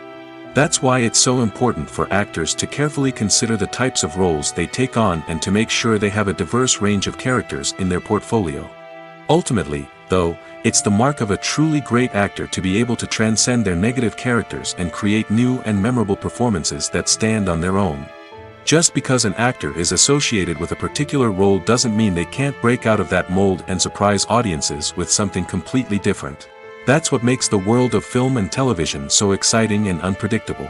That's why it's so important for actors to carefully consider the types of roles they take on and to make sure they have a diverse range of characters in their portfolio. Ultimately, though, it's the mark of a truly great actor to be able to transcend their negative characters and create new and memorable performances that stand on their own. Just because an actor is associated with a particular role doesn't mean they can't break out of that mold and surprise audiences with something completely different. That's what makes the world of film and television so exciting and unpredictable.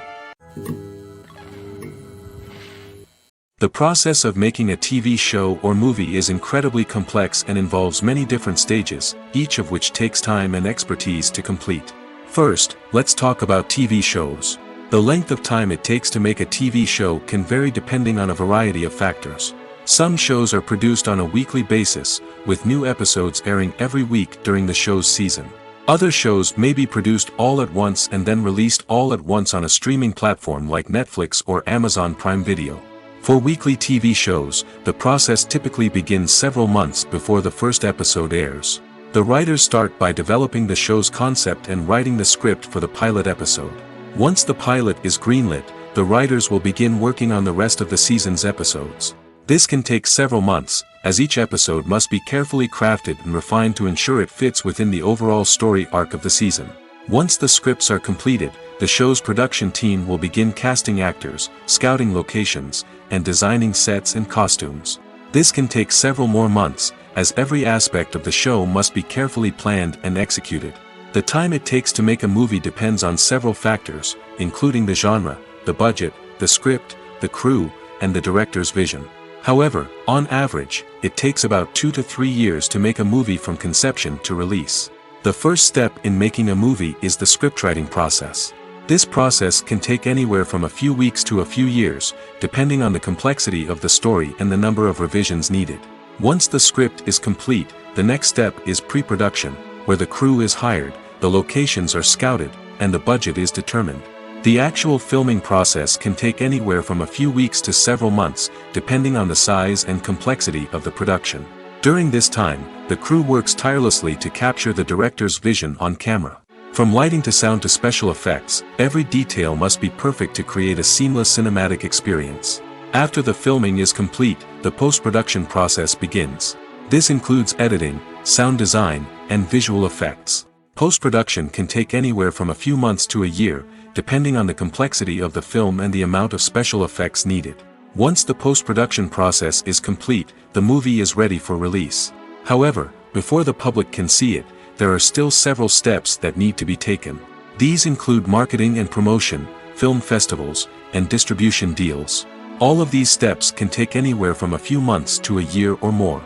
The process of making a TV show or movie is incredibly complex and involves many different stages, each of which takes time and expertise to complete. First, let's talk about TV shows. The length of time it takes to make a TV show can vary depending on a variety of factors. Some shows are produced on a weekly basis, with new episodes airing every week during the show's season. Other shows may be produced all at once and then released all at once on a streaming platform like Netflix or Amazon Prime Video. For weekly TV shows, the process typically begins several months before the first episode airs. The writers start by developing the show's concept and writing the script for the pilot episode. Once the pilot is greenlit, the writers will begin working on the rest of the season's episodes. This can take several months, as each episode must be carefully crafted and refined to ensure it fits within the overall story arc of the season. Once the scripts are completed, the show's production team will begin casting actors, scouting locations, and designing sets and costumes. This can take several more months, as every aspect of the show must be carefully planned and executed. The time it takes to make a movie depends on several factors, including the genre, the budget, the script, the crew, and the director's vision. However, on average, it takes about 2 to 3 years to make a movie from conception to release. The first step in making a movie is the scriptwriting process. This process can take anywhere from a few weeks to a few years, depending on the complexity of the story and the number of revisions needed. Once the script is complete, the next step is pre-production, where the crew is hired, the locations are scouted, and the budget is determined. The actual filming process can take anywhere from a few weeks to several months, depending on the size and complexity of the production. During this time, the crew works tirelessly to capture the director's vision on camera. From lighting to sound to special effects, every detail must be perfect to create a seamless cinematic experience. After the filming is complete, the post-production process begins. This includes editing, sound design, and visual effects. Post-production can take anywhere from a few months to a year, depending on the complexity of the film and the amount of special effects needed. Once the post-production process is complete, the movie is ready for release. However, before the public can see it, there are still several steps that need to be taken. These include marketing and promotion, film festivals, and distribution deals. All of these steps can take anywhere from a few months to a year or more.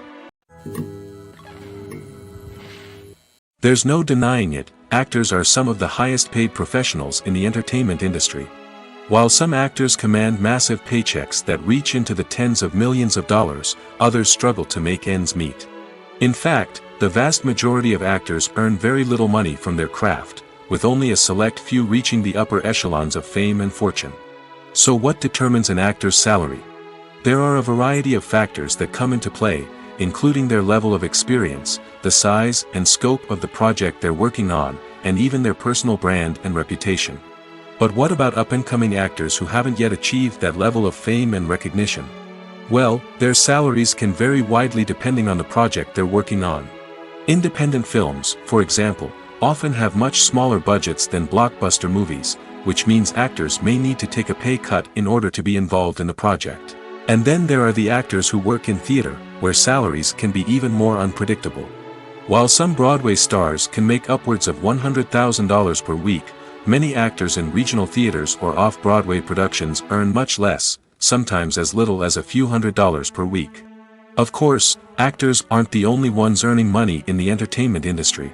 There's no denying it, actors are some of the highest paid professionals in the entertainment industry. While some actors command massive paychecks that reach into the tens of millions of dollars, others struggle to make ends meet. In fact, the vast majority of actors earn very little money from their craft, with only a select few reaching the upper echelons of fame and fortune. So what determines an actor's salary? There are a variety of factors that come into play, including their level of experience, the size and scope of the project they're working on, and even their personal brand and reputation. But what about up-and-coming actors who haven't yet achieved that level of fame and recognition? Well, their salaries can vary widely depending on the project they're working on. Independent films, for example, often have much smaller budgets than blockbuster movies, which means actors may need to take a pay cut in order to be involved in the project. And then there are the actors who work in theater, where salaries can be even more unpredictable. While some Broadway stars can make upwards of $100,000 per week, many actors in regional theaters or off-Broadway productions earn much less, sometimes as little as a few $100s per week. Of course, actors aren't the only ones earning money in the entertainment industry.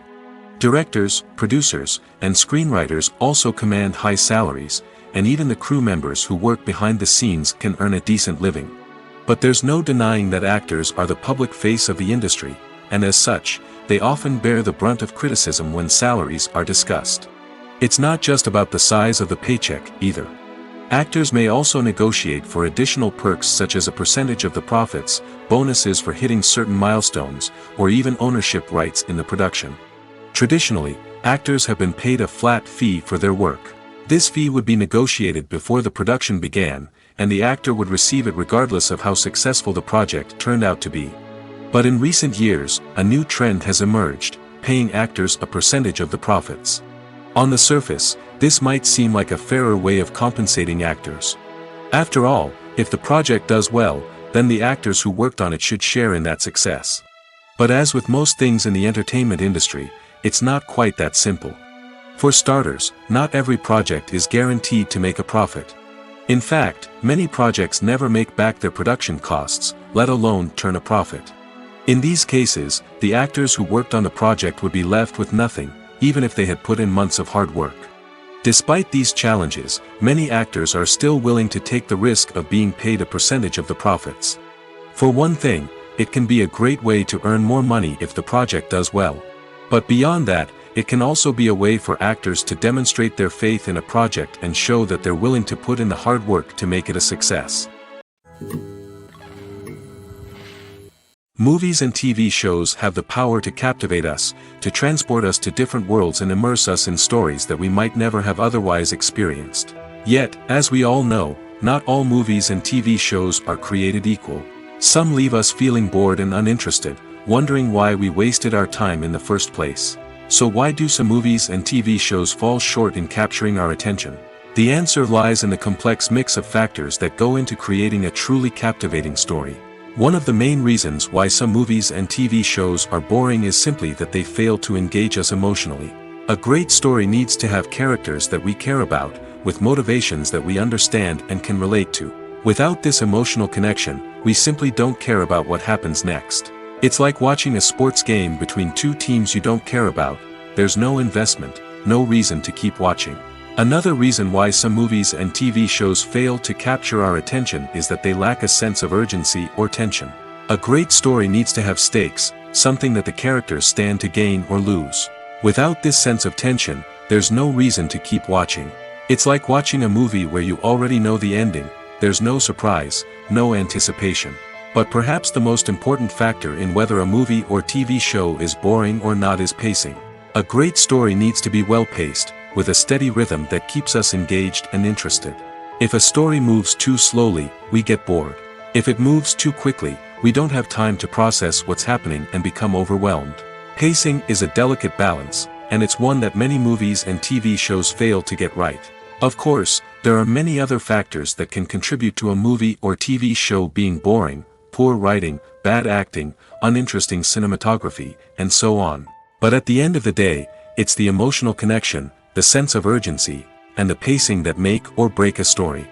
Directors, producers, and screenwriters also command high salaries, and even the crew members who work behind the scenes can earn a decent living. But there's no denying that actors are the public face of the industry, and as such, they often bear the brunt of criticism when salaries are discussed. It's not just about the size of the paycheck, either. Actors may also negotiate for additional perks such as a percentage of the profits, bonuses for hitting certain milestones, or even ownership rights in the production. Traditionally, actors have been paid a flat fee for their work. This fee would be negotiated before the production began, and the actor would receive it regardless of how successful the project turned out to be. But in recent years, a new trend has emerged, paying actors a percentage of the profits. On the surface, this might seem like a fairer way of compensating actors. After all, if the project does well, then the actors who worked on it should share in that success. But as with most things in the entertainment industry, it's not quite that simple. For starters, not every project is guaranteed to make a profit. In fact, many projects never make back their production costs, let alone turn a profit. In these cases, the actors who worked on the project would be left with nothing, even if they had put in months of hard work. Despite these challenges, many actors are still willing to take the risk of being paid a percentage of the profits. For one thing, it can be a great way to earn more money if the project does well. But beyond that, it can also be a way for actors to demonstrate their faith in a project and show that they're willing to put in the hard work to make it a success. Movies and TV shows have the power to captivate us, to transport us to different worlds and immerse us in stories that we might never have otherwise experienced. Yet, as we all know, not all movies and TV shows are created equal. Some leave us feeling bored and uninterested, wondering why we wasted our time in the first place. So why do some movies and TV shows fall short in capturing our attention? The answer lies in the complex mix of factors that go into creating a truly captivating story. One of the main reasons why some movies and TV shows are boring is simply that they fail to engage us emotionally. A great story needs to have characters that we care about, with motivations that we understand and can relate to. Without this emotional connection, we simply don't care about what happens next. It's like watching a sports game between two teams you don't care about. There's no investment, no reason to keep watching. Another reason why some movies and TV shows fail to capture our attention is that they lack a sense of urgency or tension. A great story needs to have stakes, something that the characters stand to gain or lose. Without this sense of tension, there's no reason to keep watching. It's like watching a movie where you already know the ending. There's no surprise, no anticipation. But perhaps the most important factor in whether a movie or TV show is boring or not is pacing. A great story needs to be well-paced, with a steady rhythm that keeps us engaged and interested. If a story moves too slowly, we get bored. If it moves too quickly, we don't have time to process what's happening and become overwhelmed. Pacing is a delicate balance, and it's one that many movies and TV shows fail to get right. Of course, there are many other factors that can contribute to a movie or TV show being boring: poor writing, bad acting, uninteresting cinematography, and so on. But at the end of the day, it's the emotional connection, the sense of urgency, and the pacing that make or break a story.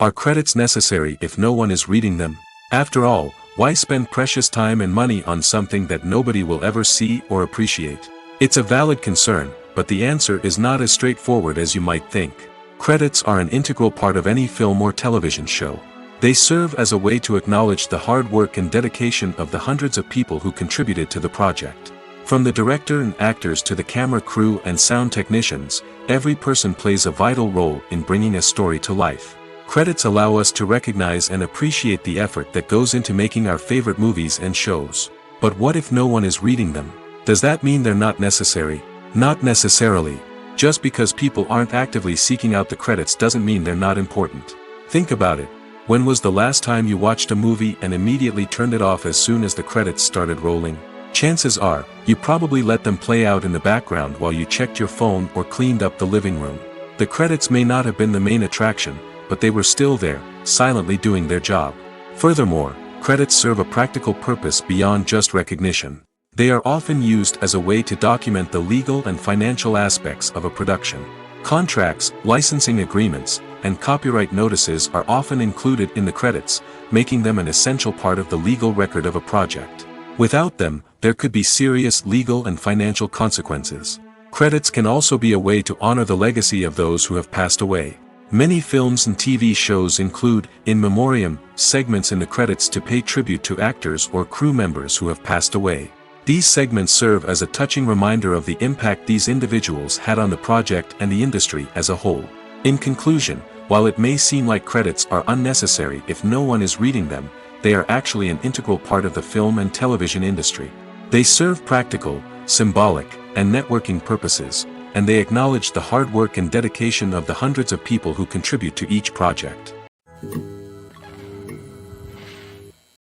Are credits necessary if no one is reading them? After all, why spend precious time and money on something that nobody will ever see or appreciate? It's a valid concern, but the answer is not as straightforward as you might think. Credits are an integral part of any film or television show. They serve as a way to acknowledge the hard work and dedication of the hundreds of people who contributed to the project. From the director and actors to the camera crew and sound technicians, every person plays a vital role in bringing a story to life. Credits allow us to recognize and appreciate the effort that goes into making our favorite movies and shows. But what if no one is reading them? Does that mean they're not necessary? Not necessarily. Just because people aren't actively seeking out the credits doesn't mean they're not important. Think about it. When was the last time you watched a movie and immediately turned it off as soon as the credits started rolling? Chances are, you probably let them play out in the background while you checked your phone or cleaned up the living room. The credits may not have been the main attraction, but they were still there, silently doing their job. Furthermore, credits serve a practical purpose beyond just recognition. They are often used as a way to document the legal and financial aspects of a production. Contracts, licensing agreements, and copyright notices are often included in the credits, making them an essential part of the legal record of a project. Without them, there could be serious legal and financial consequences. Credits can also be a way to honor the legacy of those who have passed away. Many films and TV shows include in memoriam segments in the credits to pay tribute to actors or crew members who have passed away. These segments serve as a touching reminder of the impact these individuals had on the project and the industry as a whole. In conclusion, while it may seem like credits are unnecessary if no one is reading them, they are actually an integral part of the film and television industry. They serve practical, symbolic, and networking purposes, and they acknowledge the hard work and dedication of the hundreds of people who contribute to each project.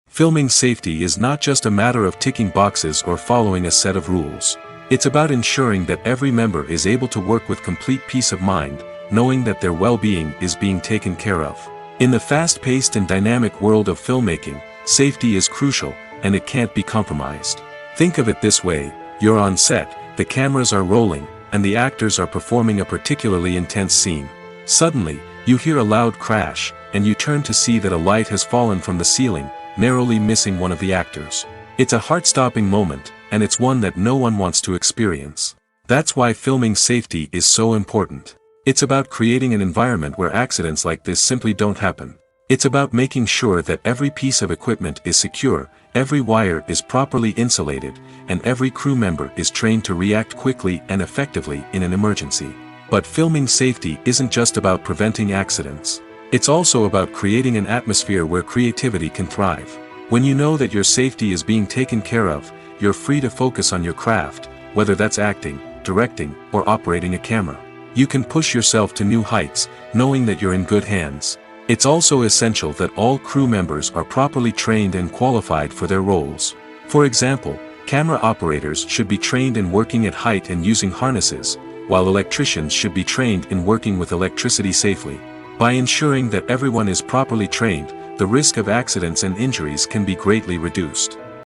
Filming safety is not just a matter of ticking boxes or following a set of rules. It's about ensuring that every member is able to work with complete peace of mind, knowing that their well-being is being taken care of. In the fast-paced and dynamic world of filmmaking, safety is crucial, and it can't be compromised. Think of it this way: you're on set, the cameras are rolling, and the actors are performing a particularly intense scene. Suddenly, you hear a loud crash, and you turn to see that a light has fallen from the ceiling, narrowly missing one of the actors. It's a heart-stopping moment, and it's one that no one wants to experience. That's why filming safety is so important. It's about creating an environment where accidents like this simply don't happen. It's about making sure that every piece of equipment is secure, every wire is properly insulated, and every crew member is trained to react quickly and effectively in an emergency. But filming safety isn't just about preventing accidents. It's also about creating an atmosphere where creativity can thrive. When you know that your safety is being taken care of, you're free to focus on your craft, whether that's acting, directing, or operating a camera. You can push yourself to new heights, knowing that you're in good hands. It's also essential that all crew members are properly trained and qualified for their roles. For example, camera operators should be trained in working at height and using harnesses, while electricians should be trained in working with electricity safely. By ensuring that everyone is properly trained, the risk of accidents and injuries can be greatly reduced.